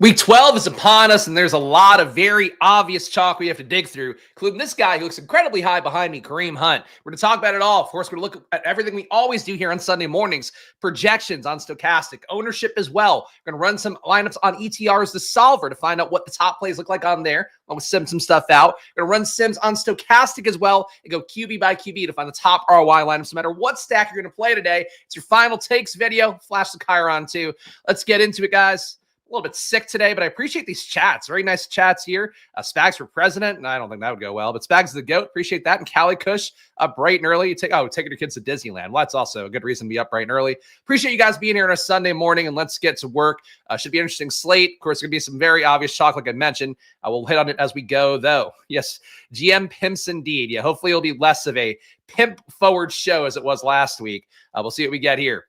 Week 12 is upon us, and there's a lot of very obvious chalk we have to dig through, including this guy who looks incredibly high behind me, Kareem Hunt. We're going to talk about it all. Of course, we're going to look at everything we always do here on Sunday mornings, projections on stochastic, ownership as well. We're going to run some lineups on ETRs, the solver, to find out what the top plays look like on there. I'm going to sim some stuff out. We're going to run sims on stochastic as well and go QB by QB to find the top ROI lineups, no matter what stack you're going to play today. It's your final takes video. Flash the Chiron too. Let's get into it, guys. A little bit sick today, but I appreciate these chats. Very nice chats here. Spags for president, and I don't think that would go well, but Spags is the GOAT. Appreciate that. And Cali Kush up bright and early. Taking your kids to Disneyland. Well, that's also a good reason to be up bright and early. Appreciate you guys being here on a Sunday morning, and let's get to work. Should be an interesting slate. Of course, going to be some very obvious chalk, like I mentioned. I will hit on it as we go, though. Yes, GM pimps indeed. Yeah, hopefully it'll be less of a pimp-forward show as it was last week. We'll see what we get here.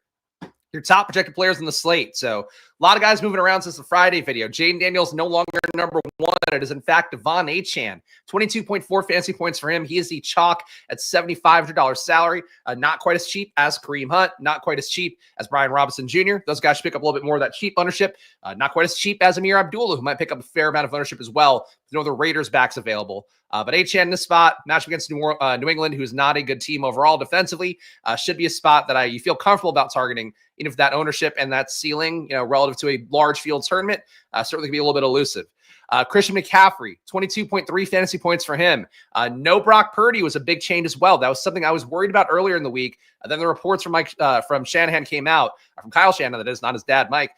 Your top projected players in the slate. So a lot of guys moving around since the Friday video. Jaden Daniels no longer number one. It is, in fact, Devon Achane. 22.4 fantasy points for him. He is the chalk at $7,500 salary. Not quite as cheap as Kareem Hunt. Not quite as cheap as Brian Robinson Jr. Those guys should pick up a little bit more of that cheap ownership. Not quite as cheap as Amir Abdullah, who might pick up a fair amount of ownership as well. There's no other Raiders backs available. But Achane in this spot, match against New England, who's not a good team overall defensively, should be a spot that you feel comfortable about targeting, even if that ownership and that ceiling, relative to a large field tournament, certainly can be a little bit elusive. Christian McCaffrey, 22.3 fantasy points for him. No Brock Purdy was a big change as well. That was something I was worried about earlier in the week. Then the reports from Shanahan came out, from Kyle Shanahan, that is, not his dad, Mike.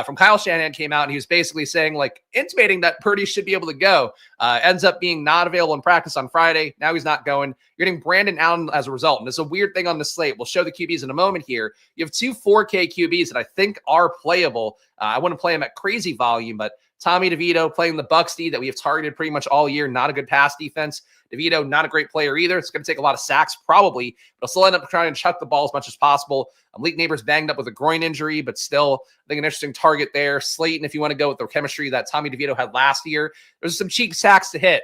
From Kyle Shanahan came out, and he was basically saying, intimating that Purdy should be able to go. Ends up being not available in practice on Friday. Now he's not going. You're getting Brandon Allen as a result. And there's a weird thing on the slate. We'll show the QBs in a moment here. You have two 4K QBs that I think are playable. I wouldn't play them at crazy volume, but Tommy DeVito playing the Bucs D that we have targeted pretty much all year. Not a good pass defense. DeVito, not a great player either. It's going to take a lot of sacks probably, but he'll still end up trying to chuck the ball as much as possible. Malik Neighbors banged up with a groin injury, but still, I think an interesting target there. Slayton, if you want to go with the chemistry that Tommy DeVito had last year, there's some cheap sacks to hit.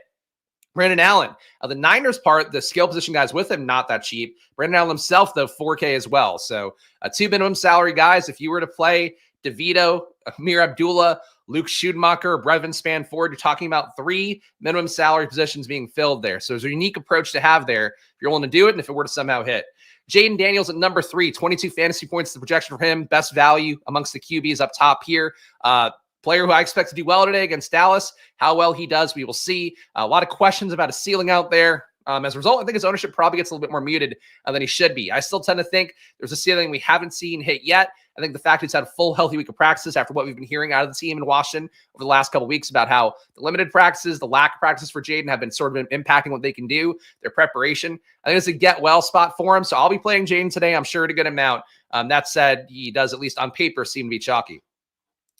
Brandon Allen. The Niners part, the skill position guys with him, not that cheap. Brandon Allen himself, though, 4K as well. So two minimum salary guys. If you were to play DeVito, Amir Abdullah, Luke Schumacher, Brevin Spanford, you're talking about three minimum salary positions being filled there. So there's a unique approach to have there if you're willing to do it and if it were to somehow hit. Jaden Daniels at number 3, 22 fantasy points. The projection for him, best value amongst the QBs up top here. Player who I expect to do well today against Dallas. How well he does, we will see. A lot of questions about his ceiling out there. As a result, I think his ownership probably gets a little bit more muted than he should be. I still tend to think there's a ceiling we haven't seen hit yet. I think the fact he's had a full healthy week of practices after what we've been hearing out of the team in Washington over the last couple of weeks about how the limited practices, the lack of practices for Jaden have been sort of impacting what they can do, their preparation. I think it's a get well spot for him. So I'll be playing Jaden today. I'm sure at a good amount. That said, he does, at least on paper, seem to be chalky.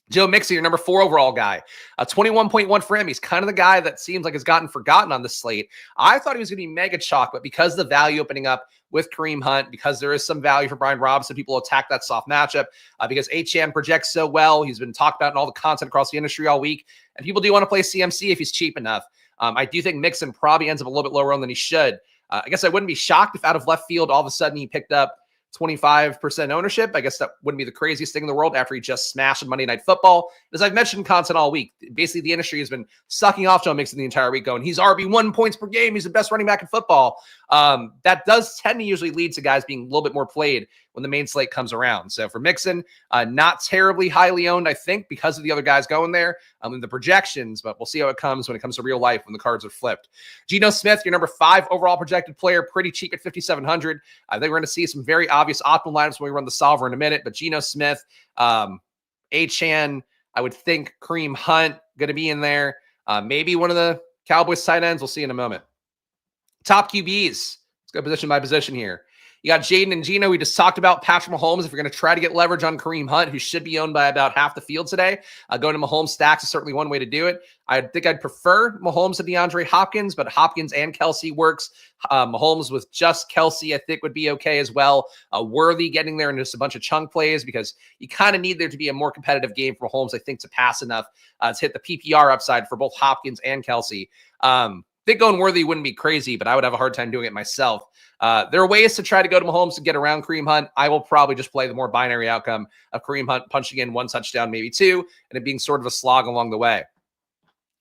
Joe Mixon, your number 4 overall guy, 21.1 for him. He's kind of the guy that seems like has gotten forgotten on the slate. I thought he was going to be mega chalk, but because the value opening up with Kareem Hunt, because there is some value for Brian Robinson, people attack that soft matchup, because Achane projects so well. He's been talked about in all the content across the industry all week, and people do want to play CMC if he's cheap enough. I do think Mixon probably ends up a little bit lower on than he should. I guess I wouldn't be shocked if out of left field, all of a sudden he picked up 25% ownership. I guess that wouldn't be the craziest thing in the world after he just smashed Monday Night Football. As I've mentioned content all week, basically the industry has been sucking off Joe Mixon the entire week going, he's RB1 points per game. He's the best running back in football. That does tend to usually lead to guys being a little bit more played when the main slate comes around. So for Mixon, not terribly highly owned, I think, because of the other guys going there in the projections, but we'll see how it comes when it comes to real life when the cards are flipped. Geno Smith, your number 5 overall projected player, pretty cheap at $5,700. I think we're going to see some very obvious optimal lineups when we run the solver in a minute, but Geno Smith, Achane, I would think Kareem Hunt going to be in there. Maybe one of the Cowboys tight ends. We'll see in a moment. Top QBs. Let's go position by position here. You got Jaden and Geno. We just talked about Patrick Mahomes. If you're going to try to get leverage on Kareem Hunt, who should be owned by about half the field today, going to Mahomes stacks is certainly one way to do it. I think I'd prefer Mahomes to DeAndre Hopkins, but Hopkins and Kelsey works. Mahomes with just Kelsey, I think, would be okay as well. Worthy getting there and just a bunch of chunk plays because you kind of need there to be a more competitive game for Mahomes, I think, to pass enough to hit the PPR upside for both Hopkins and Kelsey. think going Worthy wouldn't be crazy, but I would have a hard time doing it myself. There are ways to try to go to Mahomes to get around Kareem Hunt. I will probably just play the more binary outcome of Kareem Hunt punching in 1 touchdown, maybe 2, and it being sort of a slog along the way.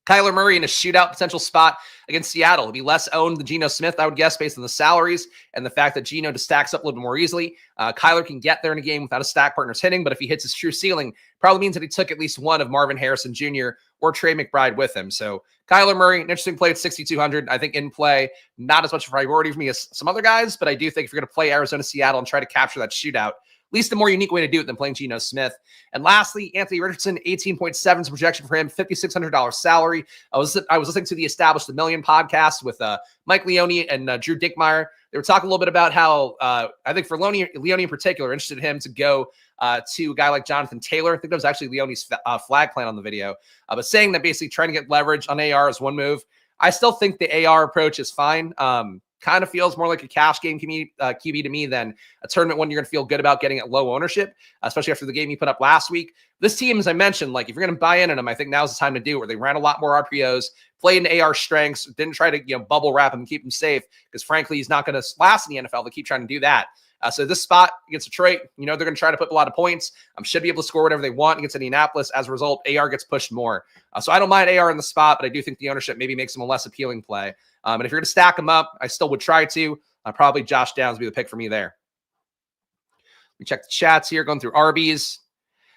Kyler Murray in a shootout potential spot against Seattle. He'll be less owned than Geno Smith, I would guess, based on the salaries and the fact that Geno just stacks up a little bit more easily. Kyler can get there in a game without a stack partner's hitting, but if he hits his true ceiling, probably means that he took at least one of Marvin Harrison Jr. or Trey McBride with him. So Kyler Murray, an interesting play at 6,200. I think in play, not as much a priority for me as some other guys, but I do think if you're going to play Arizona, Seattle and try to capture that shootout, at least a more unique way to do it than playing Geno Smith. And lastly, Anthony Richardson, 18.7 is projection for him, $5,600 salary. I was listening to the Established the Million podcast with Mike Leone and Drew Dinkmeyer. They were talking a little bit about how I think for Leone in particular, interested in him to go to a guy like Jonathan Taylor. I think that was actually Leone's flag plan on the video, but saying that basically trying to get leverage on AR is one move. I still think the AR approach is fine. Kind of feels more like a cash game QB to me than a tournament one you're going to feel good about getting at low ownership, especially after the game you put up last week. This team, as I mentioned, like if you're going to buy in on them, I think now's the time to do it, where they ran a lot more RPOs, played in AR strengths, didn't try to bubble wrap him and keep him safe because frankly, he's not going to last in the NFL. They keep trying to do that. So this spot against Detroit, they're going to try to put a lot of points. Should be able to score whatever they want against Indianapolis. As a result, AR gets pushed more. So I don't mind AR in the spot, but I do think the ownership maybe makes him a less appealing play. And if you're going to stack them up, I still would try to. Probably Josh Downs would be the pick for me there. We check the chats here, going through RBs.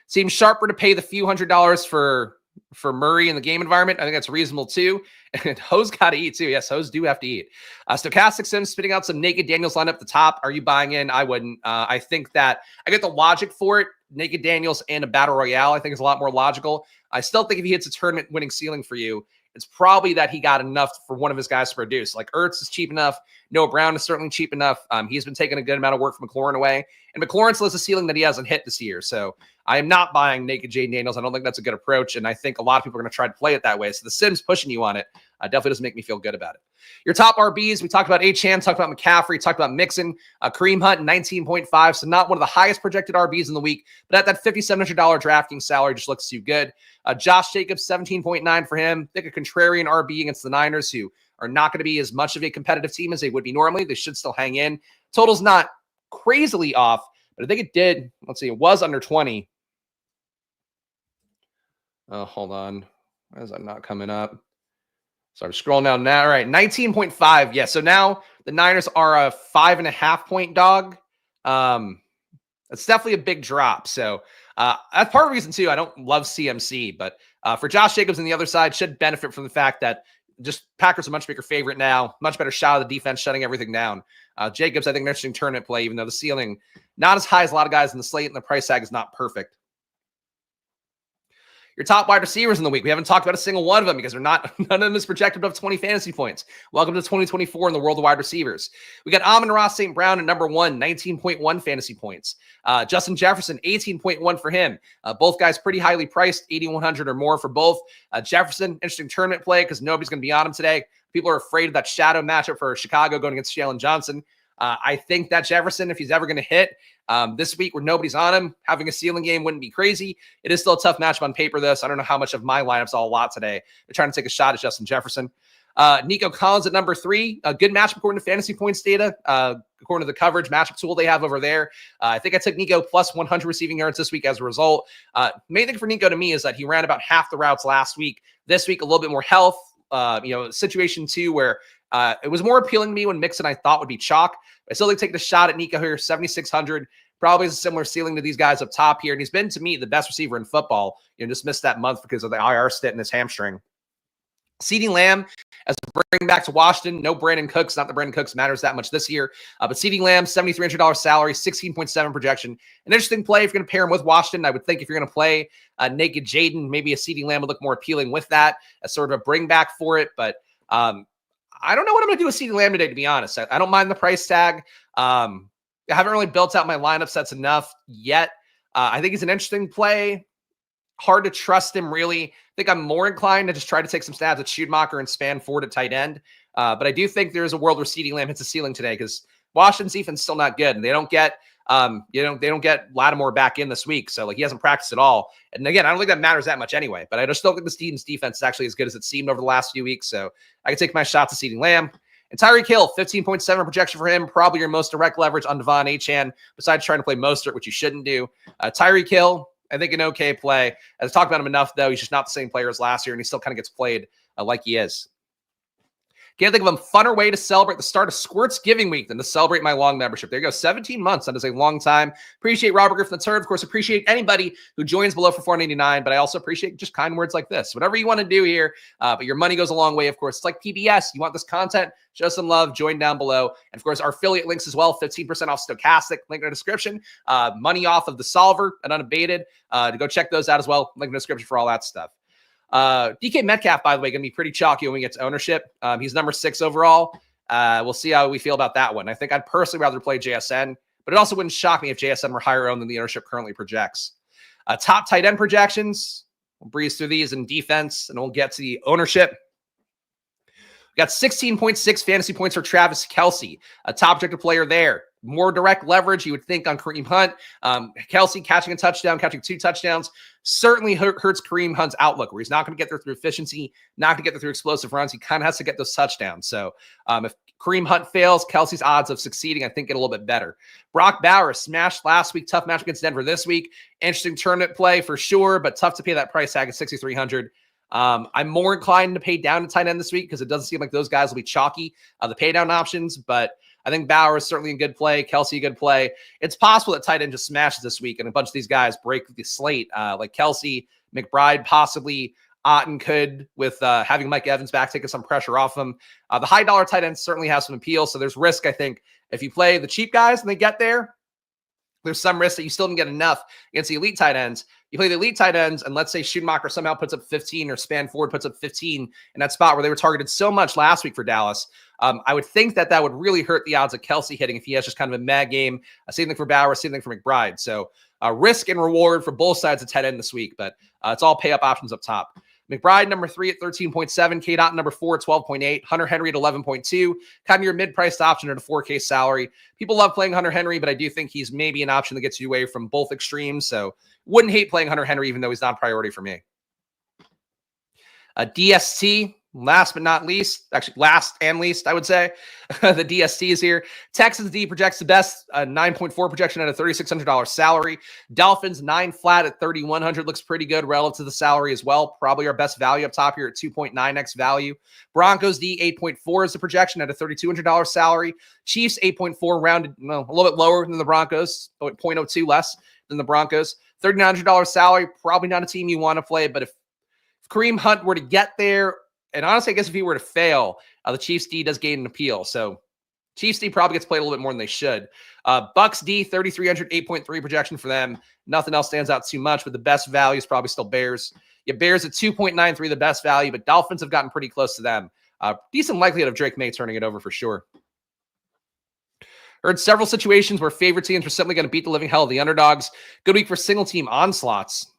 Seems sharper to pay the few $100s for Murray in the game environment. I think that's reasonable too. And Ho's got to eat too. Yes, Ho's do have to eat. Stochastic Sims spitting out some Naked Daniels line up the top. Are you buying in? I wouldn't. I think that I get the logic for it. Naked Daniels and a battle royale, I think is a lot more logical. I still think if he hits a tournament winning ceiling for you, it's probably that he got enough for one of his guys to produce. Like Ertz is cheap enough. Noah Brown is certainly cheap enough. He's been taking a good amount of work from McLaurin away. And McLaurin still has a ceiling that he hasn't hit this year. So I am not buying Naked Jaden Daniels. I don't think that's a good approach. And I think a lot of people are going to try to play it that way. So the Sims pushing you on it definitely doesn't make me feel good about it. Your top RBs, we talked about Achane, talked about McCaffrey, talked about Mixon, Kareem Hunt, 19.5. So not one of the highest projected RBs in the week, but at that $5,700 DraftKings salary just looks too good. Josh Jacobs, 17.9 for him. I think a contrarian RB against the Niners, who are not going to be as much of a competitive team as they would be normally. They should still hang in. Total's not crazily off, but I think it did. Let's see, it was under 20. Oh, hold on. Why is that not coming up? So I'm scrolling down now. All right, 19.5. Yeah, so now the Niners are a 5.5 point dog. That's definitely a big drop. So that's part of the reason, too. I don't love CMC, but for Josh Jacobs on the other side, should benefit from the fact that just Packers are a much bigger favorite now, much better shot of the defense shutting everything down. Jacobs, I think, an interesting tournament play, even though the ceiling not as high as a lot of guys in the slate and the price tag is not perfect. Your top wide receivers in the week. We haven't talked about a single one of them because none of them is projected above 20 fantasy points. Welcome to 2024 in the world of wide receivers. We got Amon-Ra St. Brown at number 1, 19.1 fantasy points. Justin Jefferson, 18.1 for him. Both guys pretty highly priced, 8,100 or more for both. Jefferson, interesting tournament play because nobody's going to be on him today. People are afraid of that shadow matchup for Chicago going against Jalen Johnson. I think that Jefferson, if he's ever going to hit this week where nobody's on him, having a ceiling game wouldn't be crazy. It is still a tough matchup on paper, though, so I don't know how much of my lineups I'll allot today. They're trying to take a shot at Justin Jefferson. Nico Collins at number 3. A good matchup according to fantasy points data, according to the coverage matchup tool they have over there. I think I took Nico plus 100 receiving yards this week as a result. Main thing for Nico to me is that he ran about half the routes last week. This week, a little bit more health. Situation 2 where it was more appealing to me when Mixon I thought would be chalk. I still like taking a shot at Nico here, 7,600. Probably has a similar ceiling to these guys up top here. And he's been, to me, the best receiver in football. Just missed that month because of the IR stint in his hamstring. CeeDee Lamb as a bring back to Washington. No Brandon Cooks. Not that Brandon Cooks matters that much this year. But CeeDee Lamb, $7,300 salary, 16.7 projection. An interesting play if you're going to pair him with Washington. I would think if you're going to play Naked Jaden, maybe a CeeDee Lamb would look more appealing with that as sort of a bring back for it. But I don't know what I'm going to do with CeeDee Lamb today, to be honest. I don't mind the price tag. I haven't really built out my lineup sets enough yet. I think he's an interesting play. Hard to trust him, really. I think I'm more inclined to just try to take some stabs at Schumacher and span forward at tight end. But I do think there's a world where CeeDee Lamb hits a ceiling today because Washington's defense is still not good. And they don't get They don't get Lattimore back in this week. So like he hasn't practiced at all. And again, I don't think that matters that much anyway, but I just don't think this team's defense is actually as good as it seemed over the last few weeks. So I can take my shots at CeeDee Lamb. And Tyreek Hill, 15.7 projection for him. Probably your most direct leverage on Devon Achane, besides trying to play Mostert, which you shouldn't do. Tyreek Hill, I think an okay play. I've talked about him enough, though. He's just not the same player as last year, and he still kind of gets played like he is. Can't think of a funner way to celebrate the start of Squirts Giving Week than to celebrate my long membership. There you go, 17 months. That is a long time. Appreciate Robert Griffin III. Of course, appreciate anybody who joins below for $4.99, but I also appreciate just kind words like this. Whatever you want to do here, but your money goes a long way, of course. It's like PBS. You want this content, show some love, join down below. And, of course, our affiliate links as well, 15% off Stochastic, link in the description. Money off of the Solver and Unabated. To go check those out as well, link in the description for all that stuff. DK Metcalf, by the way, going to be pretty chalky when we get to ownership. He's number 6 overall. We'll see how we feel about that one. I think I'd personally rather play JSN, but it also wouldn't shock me if JSN were higher owned than the ownership currently projects. Top tight end projections. We'll breeze through these in defense, and we'll get to the ownership. We got 16.6 fantasy points for Travis Kelce, a top projected player there. More direct leverage, you would think, on Kareem Hunt. Kelce catching a touchdown, catching 2 touchdowns, certainly hurts Kareem Hunt's outlook, where he's not going to get there through efficiency, not going to get there through explosive runs. He kind of has to get those touchdowns. So if Kareem Hunt fails, Kelce's odds of succeeding, I think, get a little bit better. Brock Bowers smashed last week. Tough match against Denver this week. Interesting tournament play for sure, but tough to pay that price tag at $6,300. I'm more inclined to pay down to tight end this week because it doesn't seem like those guys will be chalky, the pay down options, but I think Bauer is certainly a good play. Kelce, a good play. It's possible that tight end just smashes this week and a bunch of these guys break the slate, like Kelce, McBride, possibly Otten could, with having Mike Evans back, taking some pressure off him. The high dollar tight end certainly has some appeal, so there's risk, I think. If you play the cheap guys and they get there, there's some risk that you still didn't get enough against the elite tight ends. You play the elite tight ends, and let's say Schumacher somehow puts up 15 or Span Ford puts up 15 in that spot where they were targeted so much last week for Dallas. I would think that would really hurt the odds of Kelce hitting if he has just kind of a mad game. Same thing for Bauer, same thing for McBride. So risk and reward for both sides of tight end this week, but it's all pay up options up top. McBride, number 3 at 13.7. K-Dot, number 4 at 12.8. Hunter Henry at 11.2. Kind of your mid-priced option at a 4K salary. People love playing Hunter Henry, but I do think he's maybe an option that gets you away from both extremes. So wouldn't hate playing Hunter Henry, even though he's not a priority for me. DST, last but not least, actually last and least, I would say, the DST is here. Texans D projects the best 9.4 projection at a $3,600 salary. Dolphins 9 flat at 3,100 looks pretty good relative to the salary as well. Probably our best value up top here at 2.9x value. Broncos D 8.4 is the projection at a $3,200 salary. Chiefs 8.4 rounded, a little bit lower than the Broncos, but 0.02 less than the Broncos. $3,900 salary, probably not a team you want to play, but if Kareem Hunt were to get there, and honestly, I guess if he were to fail, the Chiefs D does gain an appeal. So Chiefs D probably gets played a little bit more than they should. Bucks D, 3,300, 8.3 projection for them. Nothing else stands out too much, but the best value is probably still Bears. Bears at 2.93, the best value, but Dolphins have gotten pretty close to them. Decent likelihood of Drake May turning it over for sure. Heard several situations where favorite teams are simply going to beat the living hell of the underdogs. Good week for single team onslaughts.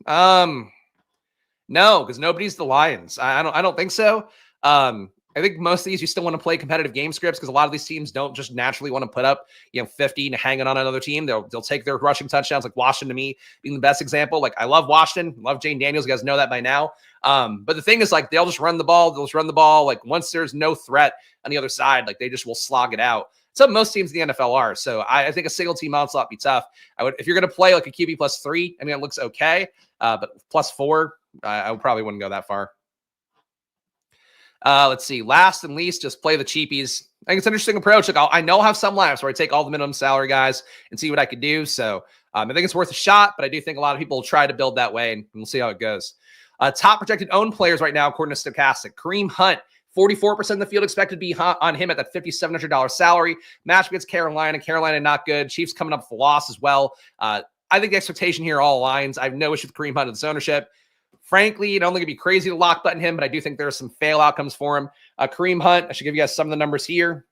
No, because nobody's the Lions. I don't think so. I think most of these you still want to play competitive game scripts because a lot of these teams don't just naturally want to put up 50 and hang it on another team. They'll take their rushing touchdowns, like Washington to me being the best example. Like I love Washington, love Jane Daniels. You guys know that by now. But the thing is, like, they'll just run the ball. They'll just run the ball. Like once there's no threat on the other side, like they just will slog it out. So most teams in the NFL are. So I think a single team onslaught be tough. If you're going to play like a QB +3, I mean, it looks okay. But +4, I probably wouldn't go that far. Let's see. Last and least, just play the cheapies. I think it's an interesting approach. Like I know I have some lineups where I take all the minimum salary guys and see what I could do. So I think it's worth a shot, but I do think a lot of people will try to build that way, and we'll see how it goes. Top projected owned players right now, according to Stochastic. Kareem Hunt, 44% of the field expected to be on him at that $5,700 salary. Match against Carolina. Carolina not good. Chiefs coming up with a loss as well. I think the expectation here all aligns. I have no issue with Kareem Hunt in this ownership. Frankly, you'd only be crazy to lock button him, but I do think there are some fail outcomes for him. Kareem Hunt, I should give you guys some of the numbers here.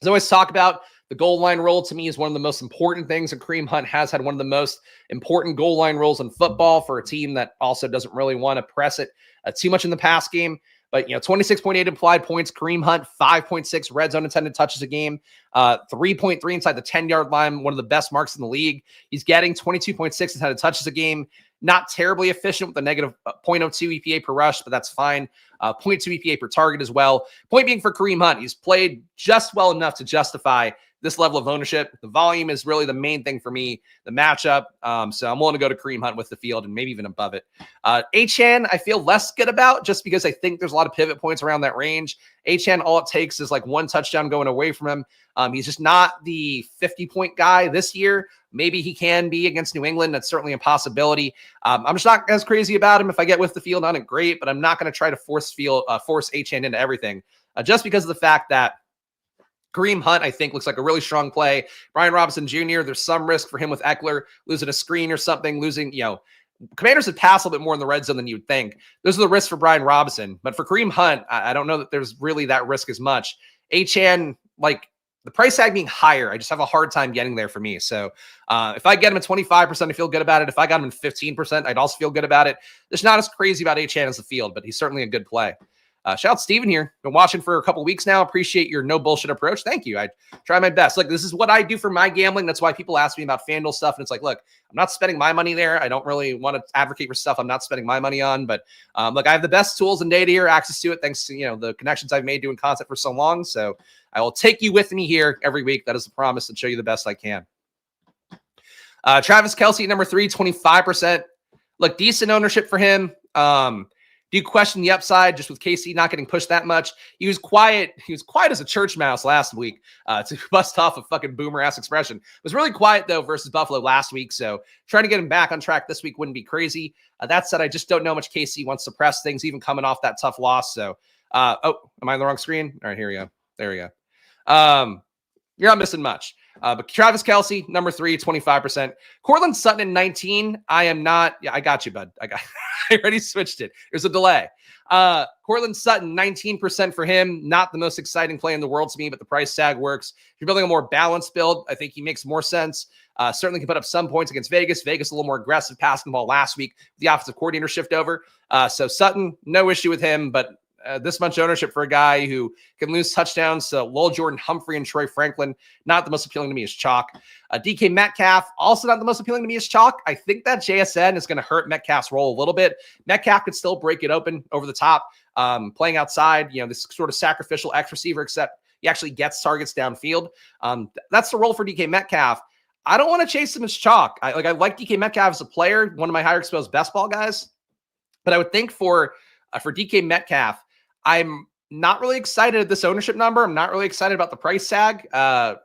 As I always talk about, the goal line roll to me is one of the most important things, and Kareem Hunt has had one of the most important goal line rolls in football for a team that also doesn't really want to press it too much in the pass game. But, 26.8 implied points. Kareem Hunt, 5.6 red zone intended touches a game, 3.3 inside the 10-yard line, one of the best marks in the league. He's getting 22.6 intended touches a game. Not terribly efficient with a negative 0.02 EPA per rush, but that's fine. 0.2 EPA per target as well. Point being for Kareem Hunt, he's played just well enough to justify this level of ownership. The volume is really the main thing for me, the matchup. So I'm willing to go to Kareem Hunt with the field and maybe even above it. Achane, I feel less good about just because I think there's a lot of pivot points around that range. Achane, all it takes is like one touchdown going away from him. He's just not the 50-point guy this year. Maybe he can be against New England. That's certainly a possibility. I'm just not as crazy about him. If I get with the field on it, great, but I'm not going to try to force Achane into everything just because of the fact that Kareem Hunt, I think, looks like a really strong play. Brian Robinson Jr., there's some risk for him with Eckler losing a screen or something, Commanders would pass a little bit more in the red zone than you would think. Those are the risks for Brian Robinson. But for Kareem Hunt, I don't know that there's really that risk as much. Achane, the price tag being higher, I just have a hard time getting there for me. So if I get him at 25%, I feel good about it. If I got him at 15%, I'd also feel good about it. Just not as crazy about Achane as the field, but he's certainly a good play. Shout out Steven here. Been watching for a couple weeks now. Appreciate your no bullshit approach. Thank you. I try my best. This is what I do for my gambling. That's why people ask me about FanDuel stuff. And it's like, look, I'm not spending my money there. I don't really want to advocate for stuff I'm not spending my money on. But look, I have the best tools and data here, access to it, thanks to the connections I've made doing content for so long. So I will take you with me here every week. That is the promise, and show you the best I can. Travis Kelce, number 3, 25%. Look, decent ownership for him. Do you question the upside just with KC not getting pushed that much? He was quiet. He was quiet as a church mouse last week, to bust off a fucking boomer ass expression. It was really quiet though versus Buffalo last week. So trying to get him back on track this week wouldn't be crazy. That said, I just don't know how much KC wants to press things, even coming off that tough loss. So, am I on the wrong screen? All right, here we go. There we go. You're not missing much. But Travis Kelce, number 3, 25%. Cortland Sutton in 19. I am not. Yeah, I got you, bud. I already switched it. There's a delay. Cortland Sutton, 19% for him. Not the most exciting play in the world to me, but the price tag works. If you're building a more balanced build, I think he makes more sense. Certainly can put up some points against Vegas. Vegas a little more aggressive passing the ball last week. The offensive coordinator shift over. So Sutton, no issue with him, but this much ownership for a guy who can lose touchdowns to Lil Jordan Humphrey and Troy Franklin, not the most appealing to me as chalk. DK Metcalf, also not the most appealing to me as chalk. I think that JSN is going to hurt Metcalf's role a little bit. Metcalf could still break it open over the top, playing outside, this sort of sacrificial X receiver, except he actually gets targets downfield. That's the role for DK Metcalf. I don't want to chase him as chalk. I like DK Metcalf as a player, one of my higher exposed best ball guys. But I would think for DK Metcalf, I'm not really excited at this ownership number. I'm not really excited about the price tag.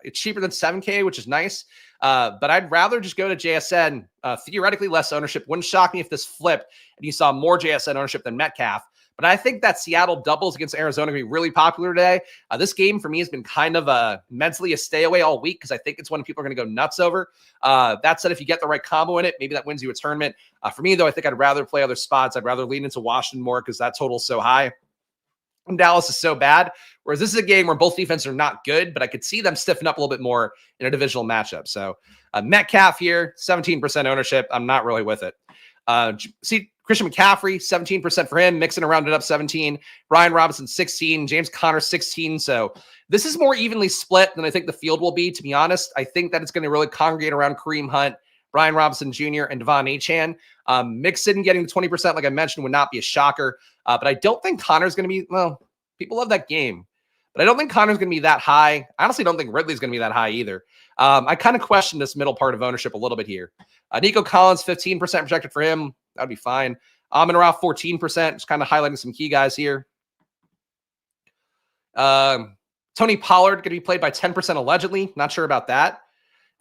It's cheaper than 7K, which is nice. But I'd rather just go to JSN. Theoretically, less ownership. Wouldn't shock me if this flipped and you saw more JSN ownership than Metcalf. But I think that Seattle doubles against Arizona going to be really popular today. This game for me has been kind of mentally a stay away all week because I think it's one people are going to go nuts over. That said, if you get the right combo in it, maybe that wins you a tournament. For me, though, I think I'd rather play other spots. I'd rather lean into Washington more because that total's so high. And Dallas is so bad. Whereas this is a game where both defenses are not good, but I could see them stiffen up a little bit more in a divisional matchup. So Metcalf here, 17% ownership. I'm not really with it. See Christian McCaffrey, 17% for him, mixing around it up 17. Brian Robinson, 16. James Conner, 16. So this is more evenly split than I think the field will be, to be honest. I think that it's going to really congregate around Kareem Hunt, Brian Robinson Jr., and Devon Achane. Mixon getting to 20%, like I mentioned, would not be a shocker. But I don't think Connor's going to be, people love that game. But I don't think Connor's going to be that high. I honestly don't think Ridley's going to be that high either. I kind of question this middle part of ownership a little bit here. Nico Collins, 15% projected for him. That would be fine. Amon-Ra, 14%. Just kind of highlighting some key guys here. Tony Pollard going to be played by 10% allegedly. Not sure about that.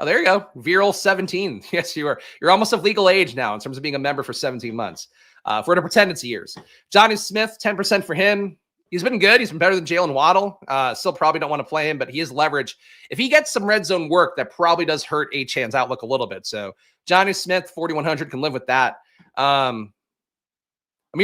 Oh, there you go. Viral 17. Yes, you are. You're almost of legal age now in terms of being a member for 17 months. If we're to pretend it's years. Johnny Smith, 10% for him. He's been good. He's been better than Jalen Waddle. Still probably don't want to play him, but he is leverage. If he gets some red zone work, that probably does hurt Achane's outlook a little bit. So Johnny Smith, 4,100, can live with that. Amir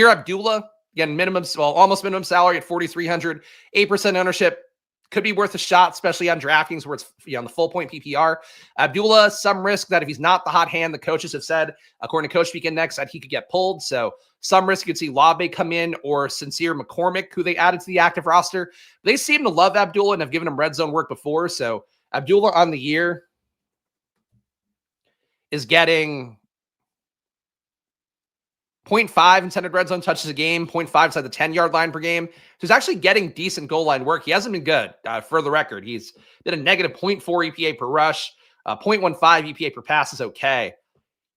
Abdullah, again, almost minimum salary at 4,300, 8% ownership. could be worth a shot, especially on DraftKings where it's on the full point PPR. Abdullah, some risk that if he's not the hot hand, the coaches have said, according to Coach Week Index, that he could get pulled. So some risk you could see Labe come in or Sincere McCormick, who they added to the active roster. They seem to love Abdullah and have given him red zone work before. So Abdullah on the year is getting 0.5 intended red zone touches a game, 0.5 inside the 10-yard line per game. So he's actually getting decent goal line work. He hasn't been good, for the record. He's been a negative 0.4 EPA per rush, 0.15 EPA per pass is okay.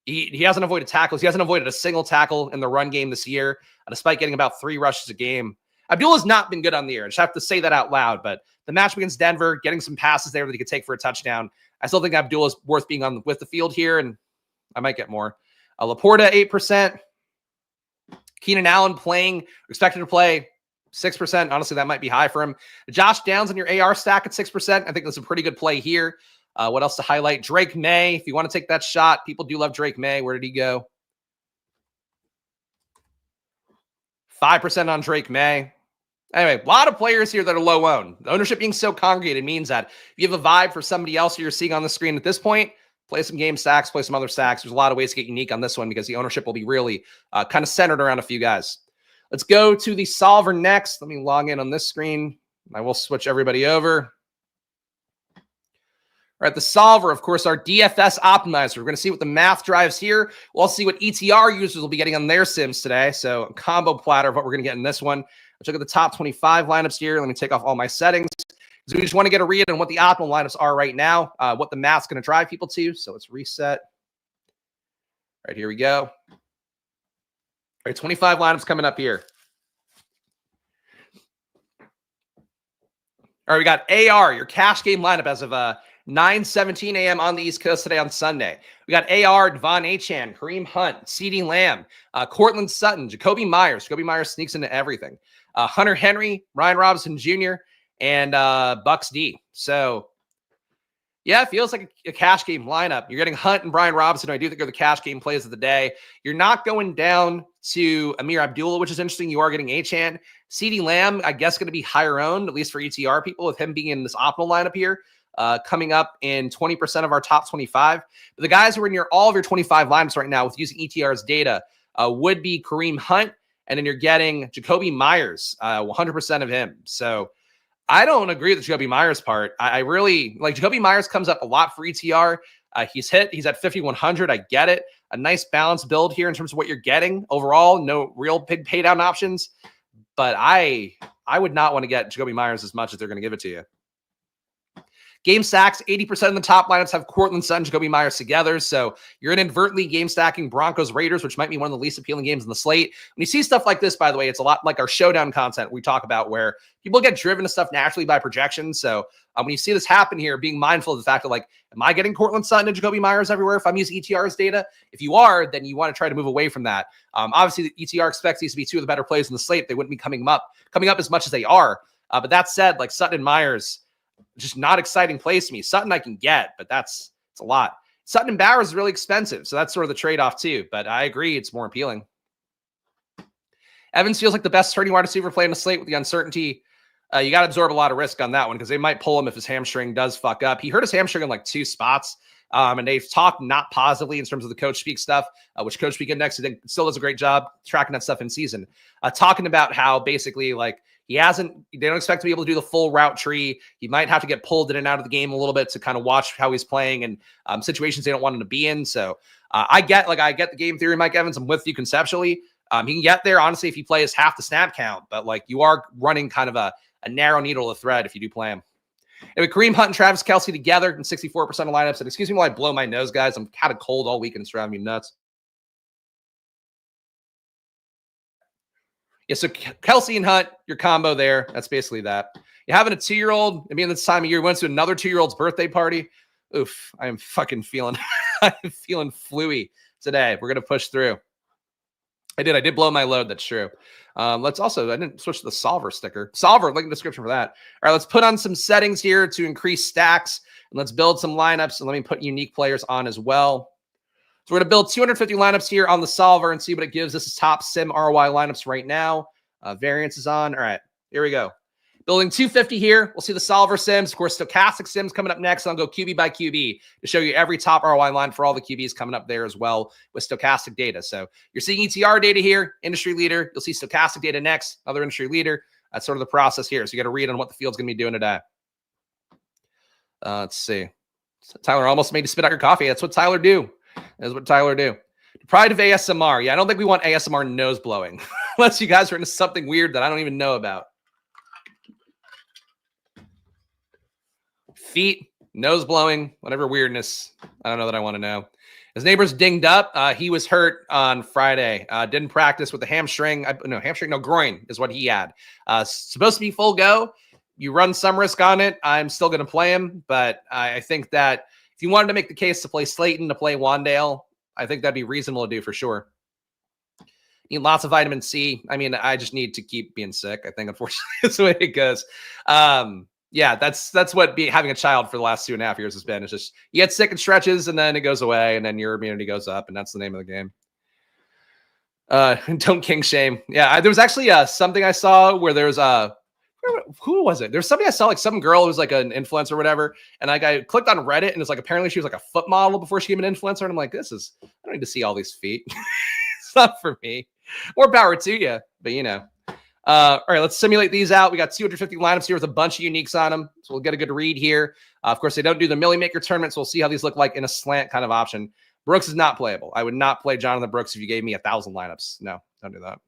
He hasn't avoided tackles. He hasn't avoided a single tackle in the run game this year, despite getting about 3 rushes a game. Abdullah's not been good on the air. I just have to say that out loud. But the matchup against Denver, getting some passes there that he could take for a touchdown. I still think Abdullah's worth being on with the field here, and I might get more. Laporta, 8%. Keenan Allen expected to play 6%. Honestly, that might be high for him. Josh Downs on your AR stack at 6%. I think that's a pretty good play here. What else to highlight? Drake May, if you want to take that shot. People do love Drake May. Where did he go? 5% on Drake May. Anyway, a lot of players here that are low owned. The ownership being so congregated means that if you have a vibe for somebody else you're seeing on the screen at this point, play some game stacks, play some other stacks. There's a lot of ways to get unique on this one because the ownership will be really kind of centered around a few guys. Let's go to the solver next. Let me log in on this screen. I will switch everybody over. All right, the solver, of course, our DFS optimizer. We're going to see what the math drives here. We'll also see what ETR users will be getting on their sims today. So a combo platter of what we're going to get in this one. Let's look at the top 25 lineups here. Let me take off all my settings. So we just want to get a read on what the optimal lineups are right now, what the math's going to drive people to. So let's reset. All right, here we go. All right, 25 lineups coming up here. All right, we got AR, your cash game lineup as of 9:17 a.m. on the East Coast today on Sunday. We got AR, Devon Achane, Kareem Hunt, CeeDee Lamb, Cortland Sutton, Jacoby Myers. Jacoby Myers sneaks into everything. Hunter Henry, Ryan Robinson Jr., and Bucks D. So, yeah, it feels like a cash game lineup. You're getting Hunt and Brian Robinson. I do think are the cash game plays of the day. You're not going down to Amir Abdullah, which is interesting. You are getting Achane. CeeDee Lamb, I guess, going to be higher owned, at least for ETR people, with him being in this optimal lineup here, coming up in 20% of our top 25. But the guys who are in all of your 25 lineups right now with using ETR's data would be Kareem Hunt, and then you're getting Jacoby Myers, 100% of him. So I don't agree with the Jacoby Myers part. I really like Jacoby Myers comes up a lot for ETR. He's at 5,100. I get it. A nice balanced build here in terms of what you're getting overall. No real big pay down options, but I would not want to get Jacoby Myers as much as they're going to give it to you. Game stacks, 80% of the top lineups have Cortland Sutton, Jacoby Myers together. So you're inadvertently game stacking Broncos Raiders, which might be one of the least appealing games in the slate. When you see stuff like this, by the way, it's a lot like our showdown content we talk about where people get driven to stuff naturally by projections. So when you see this happen here, being mindful of the fact that, like, am I getting Cortland Sutton and Jacoby Myers everywhere if I'm using ETR's data? If you are, then you want to try to move away from that. Obviously, the ETR expects these to be two of the better plays in the slate. They wouldn't be coming up as much as they are. But that said, like Sutton and Myers, just not exciting plays to me. Sutton I can get, but it's a lot. Sutton and Bowers is really expensive, so that's sort of the trade-off too. But I agree, it's more appealing. Evans feels like the best starting wide receiver playing the slate with the uncertainty. You got to absorb a lot of risk on that one because they might pull him if his hamstring does fuck up. He hurt his hamstring in like 2 spots, and they've talked not positively in terms of the Coach Speak stuff, which Coach Speak Index I think still does a great job tracking that stuff in season. Talking about how basically like they don't expect to be able to do the full route tree. He might have to get pulled in and out of the game a little bit to kind of watch how he's playing and situations they don't want him to be in. So I get the game theory, Mike Evans. I'm with you conceptually. He can get there, honestly, if you play as half the snap count, but like you are running kind of a narrow needle of thread if you do play him. Anyway, Kareem Hunt and Travis Kelce together in 64% of lineups. And excuse me while I blow my nose, guys. I'm kind of cold all week and it's driving me nuts. Yeah, so Kelce and Hunt, your combo there. That's basically that. You're having a 2-year-old, I mean, this time of year, went to another 2-year-old's birthday party. Oof, I am fucking feeling, I'm feeling fluey today. We're going to push through. I did blow my load. That's true. I didn't switch to the solver sticker. Solver, link in the description for that. All right, let's put on some settings here to increase stacks. And let's build some lineups. And let me put unique players on as well. So we're going to build 250 lineups here on the solver and see what it gives. This is top sim ROI lineups right now. Variance is on. All right, here we go. Building 250 here. We'll see the solver sims. Of course, stochastic sims coming up next. I'll go QB by QB to show you every top ROI line for all the QBs coming up there as well with stochastic data. So you're seeing ETR data here, industry leader. You'll see stochastic data next, other industry leader. That's sort of the process here. So you got to read on what the field's going to be doing today. Let's see. Tyler almost made you spit out your coffee. That's what Tyler do. That's what Tyler do. Deprived of ASMR. Yeah, I don't think we want ASMR nose blowing. Unless you guys are into something weird that I don't even know about. Feet, nose blowing, whatever weirdness. I don't know that I want to know. His neighbor's dinged up. He was hurt on Friday. Didn't practice with the hamstring. Groin is what he had. Supposed to be full go. You run some risk on it. I'm still going to play him, but I think that if you wanted to make the case to play Slayton, to play Wandale, I think that'd be reasonable to do for sure. Need lots of vitamin C. I mean, I just need to keep being sick. I think, unfortunately, that's the way it goes. Yeah, that's what having a child for the last 2.5 years has been. It's just you get sick in stretches and then it goes away and then your immunity goes up, and that's the name of the game. Don't king shame. Yeah, there was actually something I saw where there's who was it? There's somebody I saw, like some girl who was like an influencer or whatever. And I clicked on Reddit and it's like, apparently she was like a foot model before she became an influencer. And I'm like, I don't need to see all these feet. It's not for me. More power to you, but you know. All right, let's simulate these out. We got 250 lineups here with a bunch of uniques on them. So we'll get a good read here. Of course, they don't do the Millie Maker tournament. So we'll see how these look like in a slant kind of option. Brooks is not playable. I would not play Jonathan Brooks if you gave me 1,000 lineups. No, don't do that.